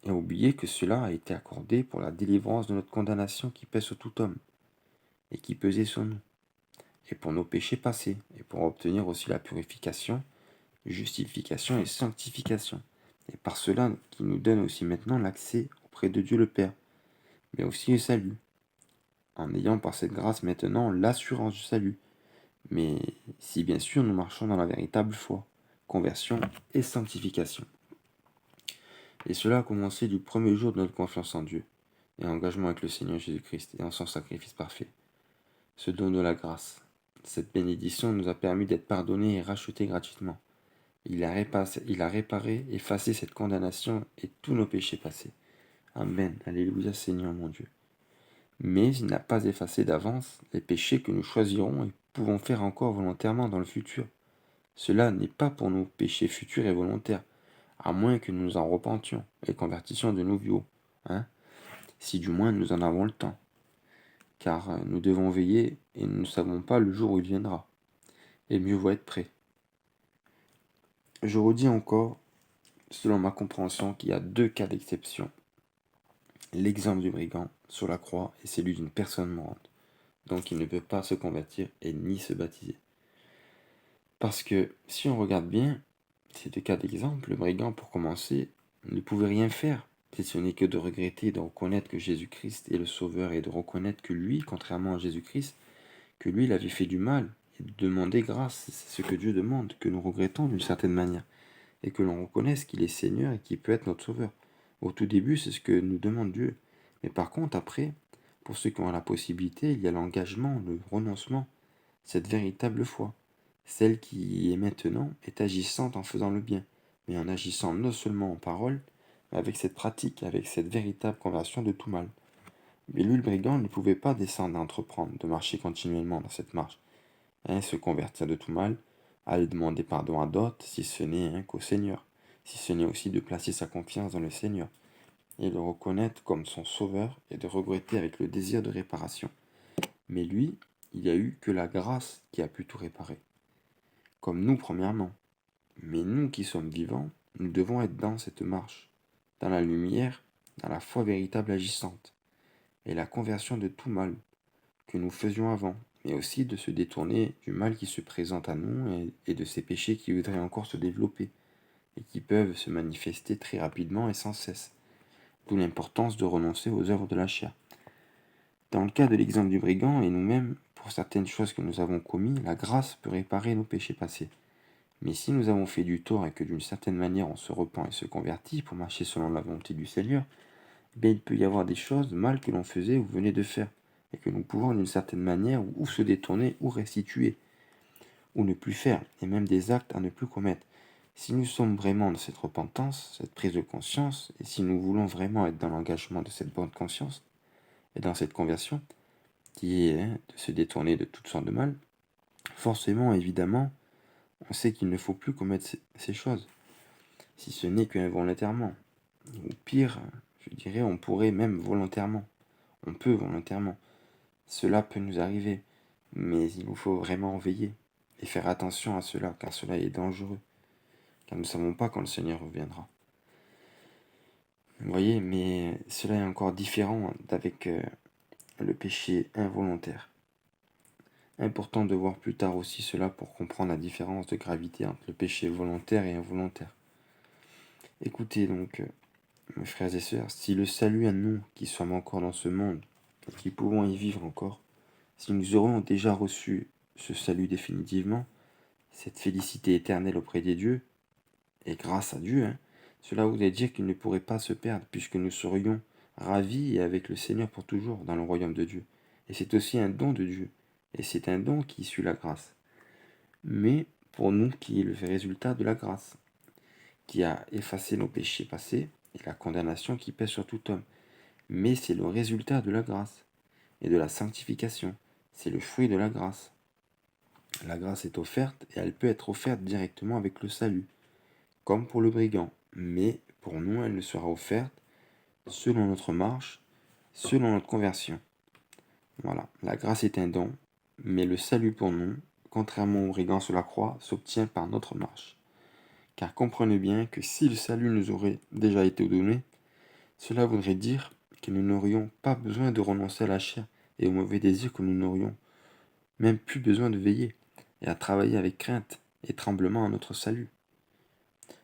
et oublier que cela a été accordé pour la délivrance de notre condamnation qui pèse sur tout homme et qui pesait sur nous, et pour nos péchés passés, et pour obtenir aussi la purification, justification et sanctification, et par cela qui nous donne aussi maintenant l'accès auprès de Dieu le Père, mais aussi le salut, en ayant par cette grâce maintenant l'assurance du salut, mais si bien sûr nous marchons dans la véritable foi, conversion et sanctification. Et cela a commencé du premier jour de notre confiance en Dieu, et engagement avec le Seigneur Jésus-Christ, et en son sacrifice parfait. Ce don de la grâce, cette bénédiction nous a permis d'être pardonnés et rachetés gratuitement. Il a réparé, effacé cette condamnation et tous nos péchés passés. Amen. Alléluia Seigneur mon Dieu. Mais il n'a pas effacé d'avance les péchés que nous choisirons et pouvons faire encore volontairement dans le futur. Cela n'est pas pour nos péchés futurs et volontaires, à moins que nous nous en repentions et convertissions de nouveau, si du moins nous en avons le temps. Car nous devons veiller et nous ne savons pas le jour où il viendra. Et mieux vaut être prêt. Je redis encore, selon ma compréhension, qu'il y a 2 cas d'exception. L'exemple du brigand sur la croix est celui d'une personne morte. Donc il ne peut pas se convertir et ni se baptiser. Parce que si on regarde bien ces 2 cas d'exemple, le brigand, pour commencer, ne pouvait rien faire, si ce n'est que de regretter et de reconnaître que Jésus-Christ est le Sauveur et de reconnaître que lui, contrairement à Jésus-Christ, que lui, il avait fait du mal et de demander grâce. C'est ce que Dieu demande, que nous regrettons d'une certaine manière et que l'on reconnaisse qu'il est Seigneur et qu'il peut être notre Sauveur. Au tout début, c'est ce que nous demande Dieu. Mais par contre, après, pour ceux qui ont la possibilité, il y a l'engagement, le renoncement, cette véritable foi. Celle qui est maintenant est agissante en faisant le bien, mais en agissant non seulement en parole, mais avec cette pratique, avec cette véritable conversion de tout mal. Mais lui, le brigand, ne pouvait pas descendre à entreprendre, de marcher continuellement dans cette marche, se convertir de tout mal, aller demander pardon à d'autres, si ce n'est qu'au Seigneur, si ce n'est aussi de placer sa confiance dans le Seigneur, et le reconnaître comme son sauveur, et de regretter avec le désir de réparation. Mais lui, il n'y a eu que la grâce qui a pu tout réparer. Comme nous, premièrement. Mais nous qui sommes vivants, nous devons être dans cette marche, dans la lumière, dans la foi véritable agissante, et la conversion de tout mal que nous faisions avant, mais aussi de se détourner du mal qui se présente à nous et de ces péchés qui voudraient encore se développer et qui peuvent se manifester très rapidement et sans cesse. D'où l'importance de renoncer aux œuvres de la chair. Dans le cas de l'exemple du brigand et nous-mêmes, pour certaines choses que nous avons commises, la grâce peut réparer nos péchés passés. Mais si nous avons fait du tort et que d'une certaine manière on se repent et se convertit pour marcher selon la volonté du Seigneur, bien il peut y avoir des choses mal que l'on faisait ou venait de faire, et que nous pouvons d'une certaine manière ou se détourner ou restituer, ou ne plus faire, et même des actes à ne plus commettre. Si nous sommes vraiment dans cette repentance, cette prise de conscience, et si nous voulons vraiment être dans l'engagement de cette bonne conscience, et dans cette conversion, qui est de se détourner de toutes sortes de mal, forcément, évidemment, on sait qu'il ne faut plus commettre ces choses, si ce n'est qu'involontairement. Ou pire, je dirais, on pourrait même volontairement. On peut volontairement. Cela peut nous arriver, mais il nous faut vraiment veiller et faire attention à cela, car cela est dangereux, car nous ne savons pas quand le Seigneur reviendra. Vous voyez, mais cela est encore différent d'avec le péché involontaire. Important de voir plus tard aussi cela pour comprendre la différence de gravité entre le péché volontaire et involontaire. Écoutez donc, mes frères et sœurs, si le salut à nous qui sommes encore dans ce monde et qui pouvons y vivre encore, si nous aurions déjà reçu ce salut définitivement, cette félicité éternelle auprès des dieux, et grâce à Dieu, cela voudrait dire qu'il ne pourrait pas se perdre, puisque nous serions ravis et avec le Seigneur pour toujours dans le royaume de Dieu. Et c'est aussi un don de Dieu, et c'est un don qui suit la grâce. mais pour nous qui est le résultat de la grâce, qui a effacé nos péchés passés et la condamnation qui pèse sur tout homme. Mais c'est le résultat de la grâce et de la sanctification. C'est le fruit de la grâce. La grâce est offerte et elle peut être offerte directement avec le salut, comme pour le brigand. Mais pour nous, elle ne sera offerte selon notre marche, selon notre conversion. Voilà, la grâce est un don, mais le salut pour nous, contrairement au brigand sur la croix, s'obtient par notre marche. Car comprenez bien que si le salut nous aurait déjà été donné, cela voudrait dire que nous n'aurions pas besoin de renoncer à la chair et aux mauvais désirs, que nous n'aurions même plus besoin de veiller et à travailler avec crainte et tremblement à notre salut.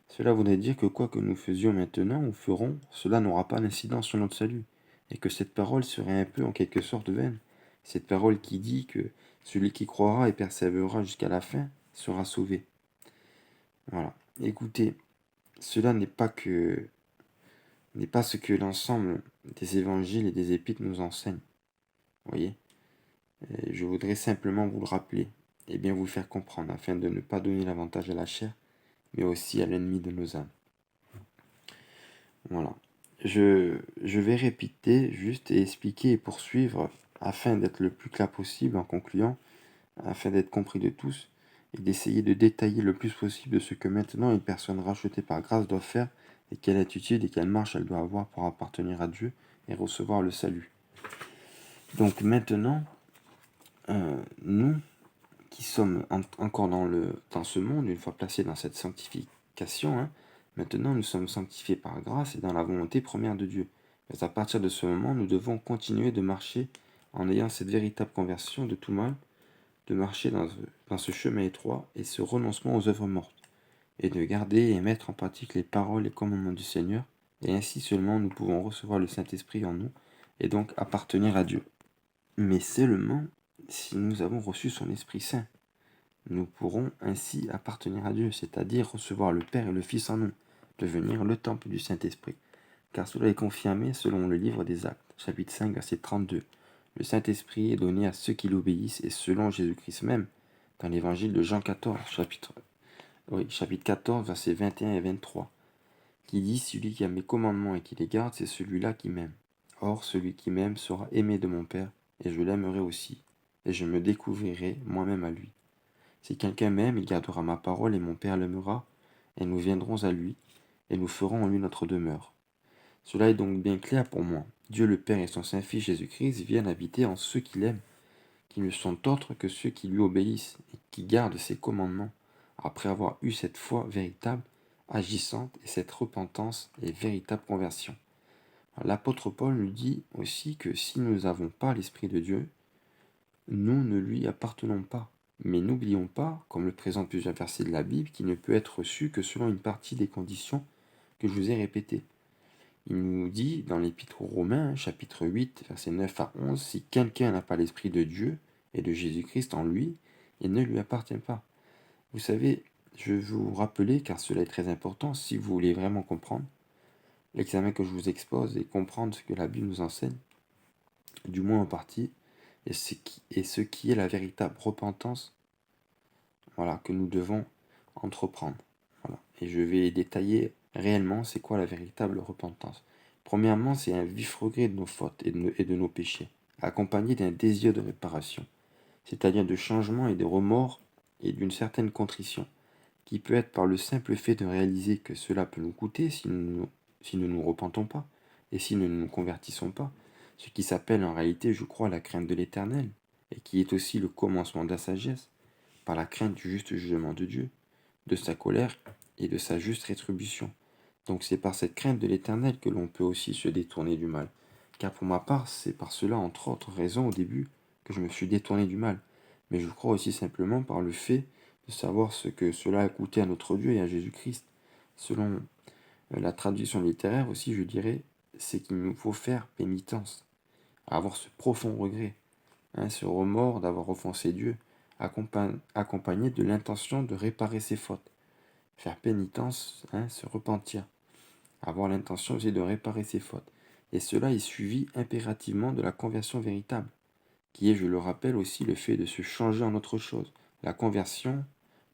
Cela voudrait dire que quoi que nous faisions maintenant ou ferons, cela n'aura pas d'incidence sur notre salut, et que cette parole serait un peu en quelque sorte vaine. Cette parole qui dit que celui qui croira et persévérera jusqu'à la fin sera sauvé. Voilà. Écoutez, cela n'est pas ce que l'ensemble des évangiles et des épîtres nous enseignent. Vous voyez, je voudrais simplement vous le rappeler et bien vous le faire comprendre afin de ne pas donner l'avantage à la chair, mais aussi à l'ennemi de nos âmes. Voilà. Je vais répéter juste et expliquer et poursuivre afin d'être le plus clair possible en concluant, afin d'être compris de tous et d'essayer de détailler le plus possible de ce que maintenant une personne rachetée par grâce doit faire et quelle attitude et quelle marche elle doit avoir pour appartenir à Dieu et recevoir le salut. Donc maintenant, nous qui sommes encore dans ce monde, une fois placés dans cette sanctification, maintenant nous sommes sanctifiés par grâce et dans la volonté première de Dieu. Mais à partir de ce moment, nous devons continuer de marcher en ayant cette véritable conversion de tout mal, de marcher dans ce chemin étroit et ce renoncement aux œuvres mortes, et de garder et mettre en pratique les paroles et commandements du Seigneur, et ainsi seulement nous pouvons recevoir le Saint-Esprit en nous, et donc appartenir à Dieu. Mais seulement si nous avons reçu son Esprit Saint. Nous pourrons ainsi appartenir à Dieu, c'est-à-dire recevoir le Père et le Fils en nous, devenir le temple du Saint-Esprit. Car cela est confirmé selon le livre des Actes, chapitre 5, verset 32. Le Saint-Esprit est donné à ceux qui l'obéissent, et selon Jésus-Christ même, dans l'évangile de Jean 14, chapitre 14, versets 21 et 23, qui dit « Celui qui a mes commandements et qui les garde, c'est celui-là qui m'aime. Or, celui qui m'aime sera aimé de mon Père, et je l'aimerai aussi, et je me découvrirai moi-même à lui. Si quelqu'un m'aime, il gardera ma parole, et mon Père l'aimera, et nous viendrons à lui, et nous ferons en lui notre demeure. » Cela est donc bien clair pour moi. Dieu le Père et son Saint-Fils Jésus-Christ viennent habiter en ceux qui l'aiment, qui ne sont autres que ceux qui lui obéissent et qui gardent ses commandements, après avoir eu cette foi véritable, agissante, et cette repentance et véritable conversion. L'apôtre Paul nous dit aussi que si nous n'avons pas l'Esprit de Dieu, nous ne lui appartenons pas. Mais n'oublions pas, comme le présentent plusieurs versets de la Bible, qu'il ne peut être reçu que selon une partie des conditions que je vous ai répétées. Il nous dit dans l'Épître aux Romains, chapitre 8, versets 9 à 11, si quelqu'un n'a pas l'Esprit de Dieu et de Jésus-Christ en lui, il ne lui appartient pas. Vous savez, je veux vous rappeler, car cela est très important, si vous voulez vraiment comprendre l'examen que je vous expose et comprendre ce que la Bible nous enseigne, du moins en partie, et ce qui est la véritable repentance, voilà, que nous devons entreprendre. Voilà. Et je vais détailler réellement c'est quoi la véritable repentance. Premièrement, c'est un vif regret de nos fautes et de nos péchés, accompagné d'un désir de réparation, c'est-à-dire de changement et de remords et d'une certaine contrition, qui peut être par le simple fait de réaliser que cela peut nous coûter si nous ne nous repentons pas et si nous ne nous convertissons pas, ce qui s'appelle en réalité, je crois, la crainte de l'Éternel, et qui est aussi le commencement de la sagesse, par la crainte du juste jugement de Dieu, de sa colère et de sa juste rétribution. Donc c'est par cette crainte de l'Éternel que l'on peut aussi se détourner du mal. Car pour ma part, c'est par cela, entre autres raisons, au début, que je me suis détourné du mal. Mais je crois aussi simplement par le fait de savoir ce que cela a coûté à notre Dieu et à Jésus-Christ. Selon la traduction littéraire aussi, je dirais, c'est qu'il nous faut faire pénitence, avoir ce profond regret, ce remords d'avoir offensé Dieu, accompagné de l'intention de réparer ses fautes. Faire pénitence, se repentir, avoir l'intention aussi de réparer ses fautes. Et cela est suivi impérativement de la conversion véritable, qui est, je le rappelle aussi, le fait de se changer en autre chose. La conversion,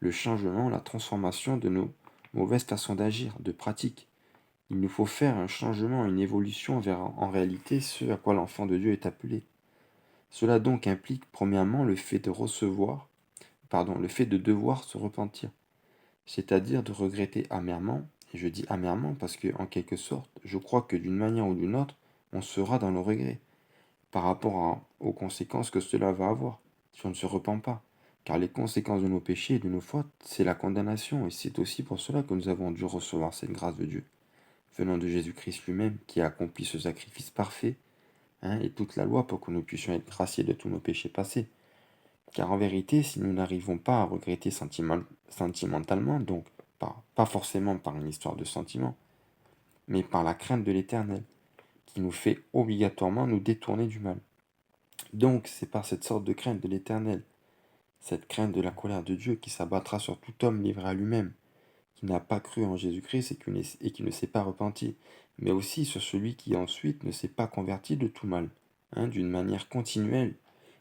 le changement, la transformation de nos mauvaises façons d'agir, de pratique. Il nous faut faire un changement, une évolution vers en réalité ce à quoi l'enfant de Dieu est appelé. Cela donc implique premièrement le fait le fait de devoir se repentir, c'est-à-dire de regretter amèrement, et je dis amèrement parce que en quelque sorte, je crois que d'une manière ou d'une autre, on sera dans le regret par rapport aux conséquences que cela va avoir si on ne se repent pas. Car les conséquences de nos péchés et de nos fautes, c'est la condamnation, et c'est aussi pour cela que nous avons dû recevoir cette grâce de Dieu, venant de Jésus-Christ lui-même, qui a accompli ce sacrifice parfait, et toute la loi pour que nous puissions être graciés de tous nos péchés passés. Car en vérité, si nous n'arrivons pas à regretter sentimentalement, donc pas forcément par une histoire de sentiment, mais par la crainte de l'Éternel, qui nous fait obligatoirement nous détourner du mal. Donc c'est par cette sorte de crainte de l'Éternel, cette crainte de la colère de Dieu qui s'abattra sur tout homme livré à lui-même, qui n'a pas cru en Jésus-Christ et qui ne s'est pas repenti, mais aussi sur celui qui ensuite ne s'est pas converti de tout mal, d'une manière continuelle,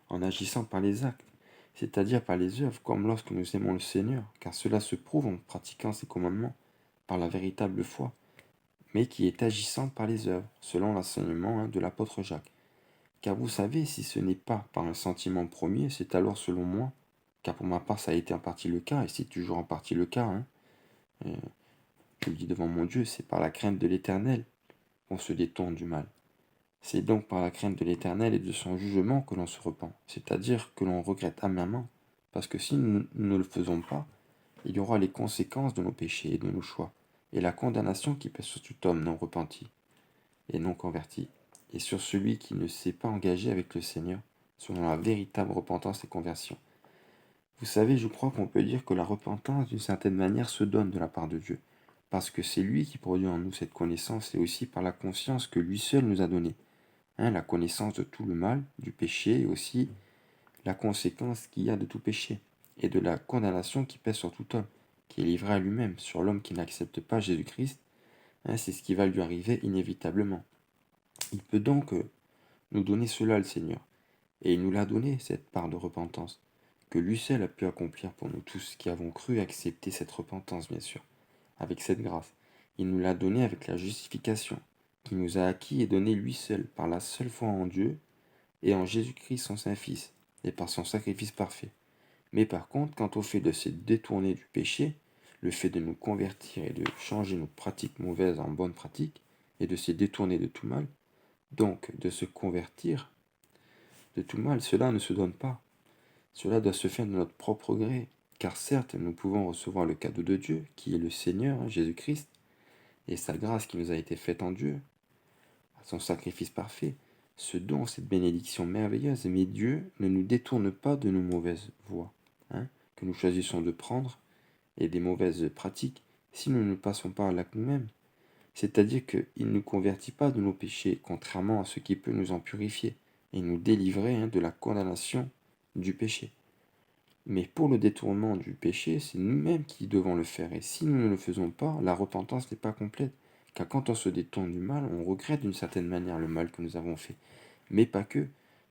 en agissant par les actes, c'est-à-dire par les œuvres, comme lorsque nous aimons le Seigneur, car cela se prouve en pratiquant ses commandements, par la véritable foi, mais qui est agissant par les œuvres, selon l'enseignement de l'apôtre Jacques. Car vous savez, si ce n'est pas par un sentiment premier, c'est alors selon moi, car pour ma part ça a été en partie le cas, et c'est toujours en partie le cas, euh, je le dis devant mon Dieu, c'est par la crainte de l'Éternel qu'on se détourne du mal. C'est donc par la crainte de l'Éternel et de son jugement que l'on se repent, c'est-à-dire que l'on regrette amèrement, parce que si nous ne le faisons pas, il y aura les conséquences de nos péchés et de nos choix, et la condamnation qui pèse sur tout homme non repenti et non converti, et sur celui qui ne s'est pas engagé avec le Seigneur, selon la véritable repentance et conversion. Vous savez, je crois qu'on peut dire que la repentance, d'une certaine manière, se donne de la part de Dieu, parce que c'est lui qui produit en nous cette connaissance et aussi par la conscience que lui seul nous a donnée. La connaissance de tout le mal, du péché et aussi la conséquence qu'il y a de tout péché et de la condamnation qui pèse sur tout homme, qui est livré à lui-même, sur l'homme qui n'accepte pas Jésus-Christ. C'est ce qui va lui arriver inévitablement. Il peut donc nous donner cela, le Seigneur, et il nous l'a donné, cette part de repentance, que lui seul a pu accomplir pour nous tous qui avons cru et accepté cette repentance, bien sûr, avec cette grâce. Il nous l'a donné avec la justification, qui nous a acquis et donné lui seul, par la seule foi en Dieu, et en Jésus-Christ son Saint-Fils, et par son sacrifice parfait. Mais par contre, quant au fait de se détourner du péché, le fait de nous convertir et de changer nos pratiques mauvaises en bonnes pratiques, et de se détourner de tout mal, donc de se convertir de tout mal, cela ne se donne pas. Cela doit se faire de notre propre gré, car certes, nous pouvons recevoir le cadeau de Dieu, qui est le Seigneur, Jésus-Christ, et sa grâce qui nous a été faite en Dieu, à son sacrifice parfait, ce don, cette bénédiction merveilleuse, mais Dieu ne nous détourne pas de nos mauvaises voies, que nous choisissons de prendre, et des mauvaises pratiques, si nous ne passons pas à l'acte nous-mêmes. C'est-à-dire qu'il ne nous convertit pas de nos péchés, contrairement à ce qui peut nous en purifier, et nous délivrer de la condamnation du péché. Mais pour le détournement du péché, c'est nous-mêmes qui devons le faire, et si nous ne le faisons pas, la repentance n'est pas complète. Car quand on se détourne du mal, on regrette d'une certaine manière le mal que nous avons fait. Mais pas que,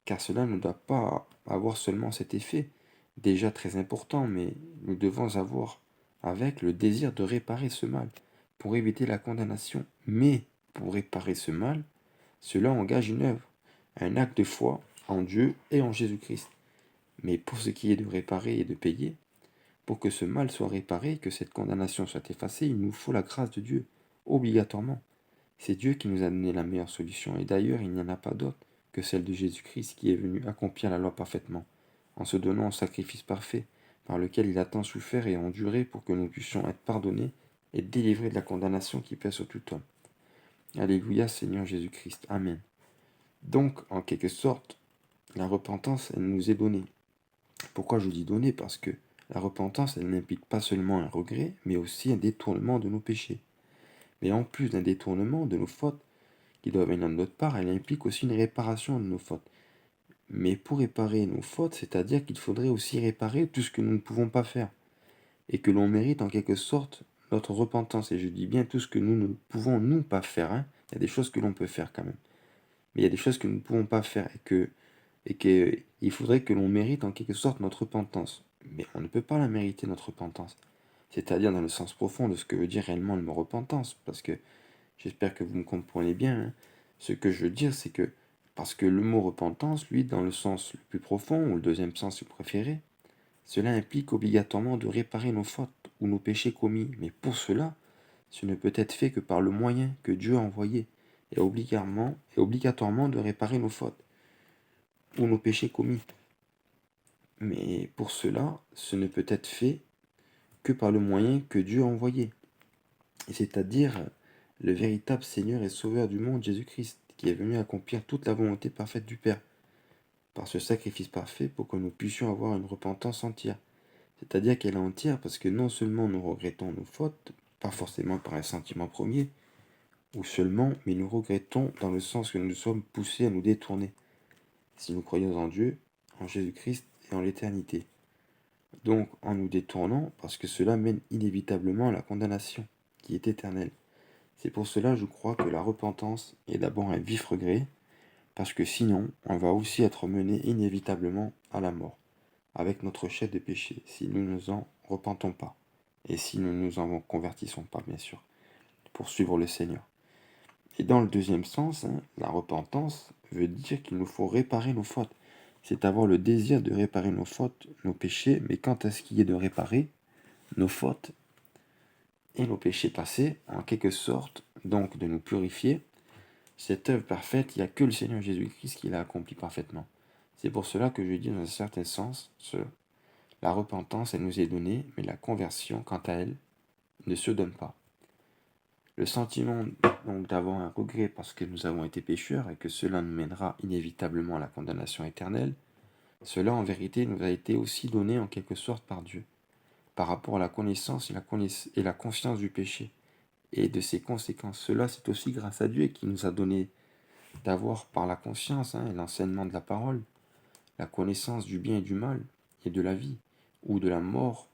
car cela ne doit pas avoir seulement cet effet, déjà très important, mais nous devons avoir avec le désir de réparer ce mal, pour éviter la condamnation. Mais pour réparer ce mal, cela engage une œuvre, un acte de foi en Dieu et en Jésus-Christ. Mais pour ce qui est de réparer et de payer, pour que ce mal soit réparé, que cette condamnation soit effacée, il nous faut la grâce de Dieu, obligatoirement. C'est Dieu qui nous a donné la meilleure solution, et d'ailleurs il n'y en a pas d'autre que celle de Jésus-Christ qui est venu accomplir la loi parfaitement, en se donnant en sacrifice parfait, par lequel il a tant souffert et enduré pour que nous puissions être pardonnés et délivrés de la condamnation qui pèse sur tout homme. Alléluia Seigneur Jésus-Christ. Amen. Donc, en quelque sorte, la repentance, elle nous est donnée. Pourquoi je dis donnée? Parce que la repentance, elle n'implique pas seulement un regret, mais aussi un détournement de nos péchés. Mais en plus d'un détournement de nos fautes, qui doivent venir de notre part, elle implique aussi une réparation de nos fautes. Mais pour réparer nos fautes, c'est-à-dire qu'il faudrait aussi réparer tout ce que nous ne pouvons pas faire, et que l'on mérite en quelque sorte notre repentance. Et je dis bien tout ce que nous ne pouvons nous pas faire. Il y a des choses que l'on peut faire quand même. Mais il y a des choses que nous ne pouvons pas faire, et qu'il faudrait que l'on mérite en quelque sorte notre repentance. mais on ne peut pas la mériter, notre repentance. C'est-à-dire dans le sens profond de ce que veut dire réellement le mot repentance, parce que j'espère que vous me comprenez bien, hein. Ce que je veux dire, c'est que, parce que le mot repentance, lui, dans le sens le plus profond, ou le deuxième sens si vous préférez, cela implique obligatoirement de réparer nos fautes ou nos péchés commis, mais pour cela, ce ne peut être fait que par le moyen que Dieu a envoyé, et obligatoirement de réparer nos fautes ou nos péchés commis. Mais pour cela, ce ne peut être fait que par le moyen que Dieu a envoyé, et c'est-à-dire le véritable Seigneur et Sauveur du monde, Jésus-Christ, qui est venu accomplir toute la volonté parfaite du Père, par ce sacrifice parfait pour que nous puissions avoir une repentance entière. C'est-à-dire qu'elle est entière parce que non seulement nous regrettons nos fautes, pas forcément par un sentiment premier, ou seulement, mais nous regrettons dans le sens que nous sommes poussés à nous détourner, si nous croyons en Dieu, en Jésus-Christ et en l'éternité. Donc en nous détournant, parce que cela mène inévitablement à la condamnation, qui est éternelle. C'est pour cela, je crois, que la repentance est d'abord un vif regret, parce que sinon, on va aussi être mené inévitablement à la mort, avec notre chef de péché, si nous ne nous en repentons pas, et si nous ne nous en convertissons pas, bien sûr, pour suivre le Seigneur. Et dans le deuxième sens, la repentance veut dire qu'il nous faut réparer nos fautes. C'est avoir le désir de réparer nos fautes, nos péchés, mais quant à ce qui est de réparer nos fautes et nos péchés passés, en quelque sorte, donc de nous purifier, cette œuvre parfaite, il n'y a que le Seigneur Jésus-Christ qui l'a accomplie parfaitement. C'est pour cela que je dis dans un certain sens, la repentance, elle nous est donnée, mais la conversion, quant à elle, ne se donne pas. Le sentiment donc d'avoir un regret parce que nous avons été pécheurs et que cela nous mènera inévitablement à la condamnation éternelle, cela en vérité nous a été aussi donné en quelque sorte par Dieu, par rapport à la connaissance et la conscience du péché et de ses conséquences. Cela c'est aussi grâce à Dieu qui nous a donné d'avoir par la conscience et l'enseignement de la parole, la connaissance du bien et du mal et de la vie ou de la mort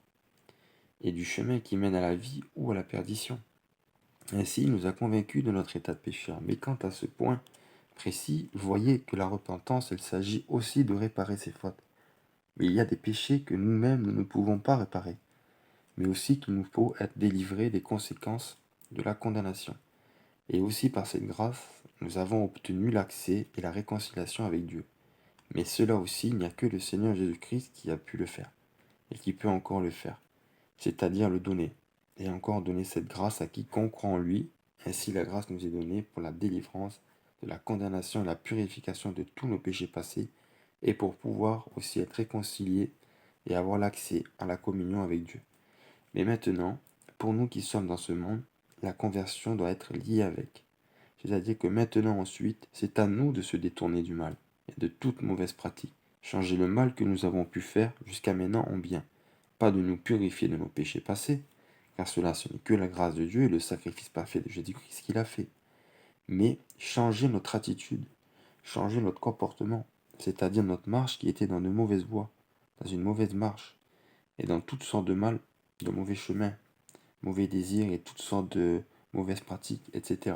et du chemin qui mène à la vie ou à la perdition. Ainsi, il nous a convaincus de notre état de pécheur. Mais quant à ce point précis, voyez que la repentance, il s'agit aussi de réparer ses fautes. Mais il y a des péchés que nous-mêmes, nous ne pouvons pas réparer, mais aussi qu'il nous faut être délivrés des conséquences de la condamnation. Et aussi par cette grâce, nous avons obtenu l'accès et la réconciliation avec Dieu. Mais cela aussi, il n'y a que le Seigneur Jésus-Christ qui a pu le faire, et qui peut encore le faire, c'est-à-dire le donner, et encore donner cette grâce à quiconque croit en lui. Ainsi la grâce nous est donnée pour la délivrance de la condamnation et la purification de tous nos péchés passés, et pour pouvoir aussi être réconciliés et avoir l'accès à la communion avec Dieu. Mais maintenant, pour nous qui sommes dans ce monde, la conversion doit être liée avec. C'est-à-dire que maintenant ensuite, c'est à nous de se détourner du mal et de toute mauvaise pratique. Changer le mal que nous avons pu faire jusqu'à maintenant en bien. Pas de nous purifier de nos péchés passés, car cela ce n'est que la grâce de Dieu et le sacrifice parfait de Jésus-Christ qu'il a fait. Mais changer notre attitude, changer notre comportement, c'est-à-dire notre marche qui était dans de mauvaises voies, dans une mauvaise marche, et dans toutes sortes de mal, de mauvais chemins, mauvais désirs et toutes sortes de mauvaises pratiques, etc.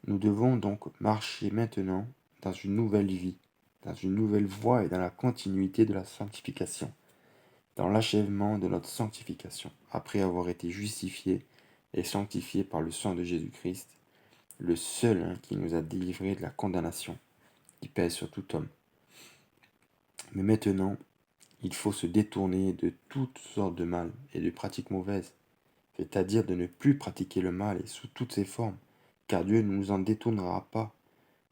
Nous devons donc marcher maintenant dans une nouvelle vie, dans une nouvelle voie et dans la continuité de la sanctification, dans l'achèvement de notre sanctification, après avoir été justifiés et sanctifiés par le sang de Jésus-Christ, le seul qui nous a délivrés de la condamnation qui pèse sur tout homme. Mais maintenant, il faut se détourner de toutes sortes de mal et de pratiques mauvaises, c'est-à-dire de ne plus pratiquer le mal et sous toutes ses formes, car Dieu ne nous en détournera pas,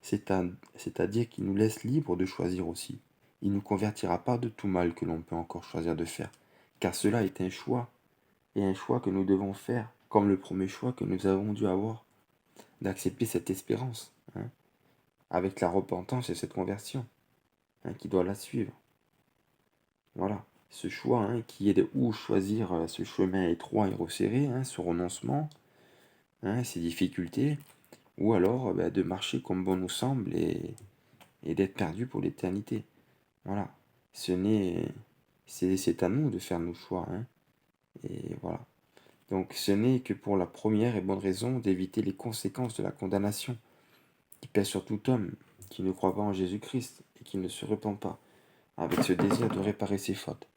c'est-à-dire qu'il nous laisse libres de choisir aussi. Il ne nous convertira pas de tout mal que l'on peut encore choisir de faire, car cela est un choix, et un choix que nous devons faire, comme le premier choix que nous avons dû avoir, d'accepter cette espérance, avec la repentance et cette conversion, qui doit la suivre. Voilà, ce choix qui est de où choisir ce chemin étroit et resserré, ce renoncement, ces difficultés, ou alors de marcher comme bon nous semble et d'être perdu pour l'éternité. Voilà, c'est à nous de faire nos choix, et voilà. Donc ce n'est que pour la première et bonne raison d'éviter les conséquences de la condamnation qui pèse sur tout homme qui ne croit pas en Jésus-Christ et qui ne se repent pas, avec ce désir de réparer ses fautes.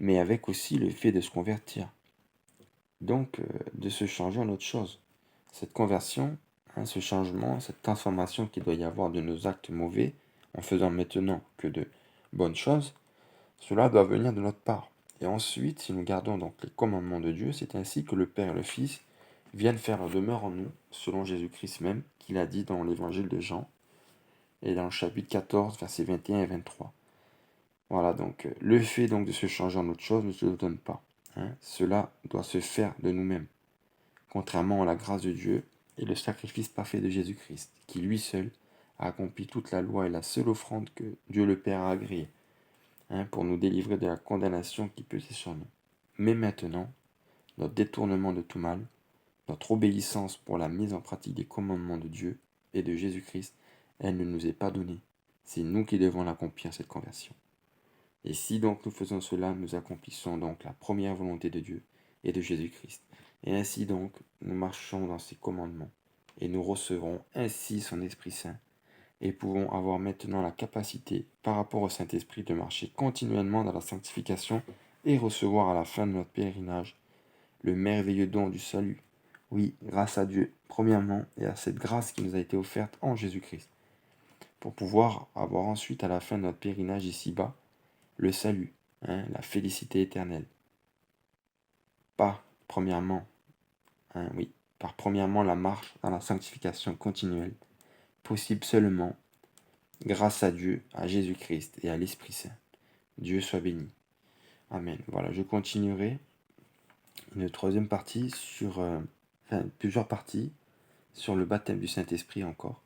mais avec aussi le fait de se convertir. Donc, de se changer en autre chose. Cette conversion, hein, ce changement, cette transformation qu'il doit y avoir de nos actes mauvais, en faisant maintenant que de bonnes choses, cela doit venir de notre part. Et ensuite, si nous gardons donc les commandements de Dieu, c'est ainsi que le Père et le Fils viennent faire leur demeure en nous, selon Jésus-Christ même, qu'il a dit dans l'évangile de Jean, et dans le chapitre 14, versets 21 et 23. Voilà, donc le fait donc de se changer en autre chose ne se le donne pas. Hein. Cela doit se faire de nous-mêmes, contrairement à la grâce de Dieu et le sacrifice parfait de Jésus-Christ, qui lui seul a accompli toute la loi et la seule offrande que Dieu le Père a agréée, hein, pour nous délivrer de la condamnation qui pesait sur nous. Mais maintenant, notre détournement de tout mal, notre obéissance pour la mise en pratique des commandements de Dieu et de Jésus-Christ, elle ne nous est pas donnée. C'est nous qui devons l'accomplir, cette conversion. Et si donc nous faisons cela, nous accomplissons donc la première volonté de Dieu et de Jésus-Christ. Et ainsi donc, nous marchons dans ses commandements, et nous recevrons ainsi son Esprit Saint, et pouvons avoir maintenant la capacité, par rapport au Saint-Esprit, de marcher continuellement dans la sanctification et recevoir à la fin de notre pèlerinage le merveilleux don du salut. Oui, grâce à Dieu, premièrement, et à cette grâce qui nous a été offerte en Jésus-Christ, pour pouvoir avoir ensuite à la fin de notre pèlerinage ici-bas, le salut, hein, la félicité éternelle. Par premièrement, hein, oui, par premièrement la marche dans la sanctification continuelle, possible seulement grâce à Dieu, à Jésus-Christ et à l'Esprit Saint. Dieu soit béni. Amen. Voilà, je continuerai une troisième partie sur, plusieurs parties sur le baptême du Saint-Esprit encore,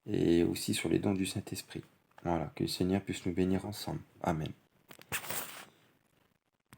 et aussi sur les dons du Saint-Esprit. Voilà, que le Seigneur puisse nous bénir ensemble. Amen.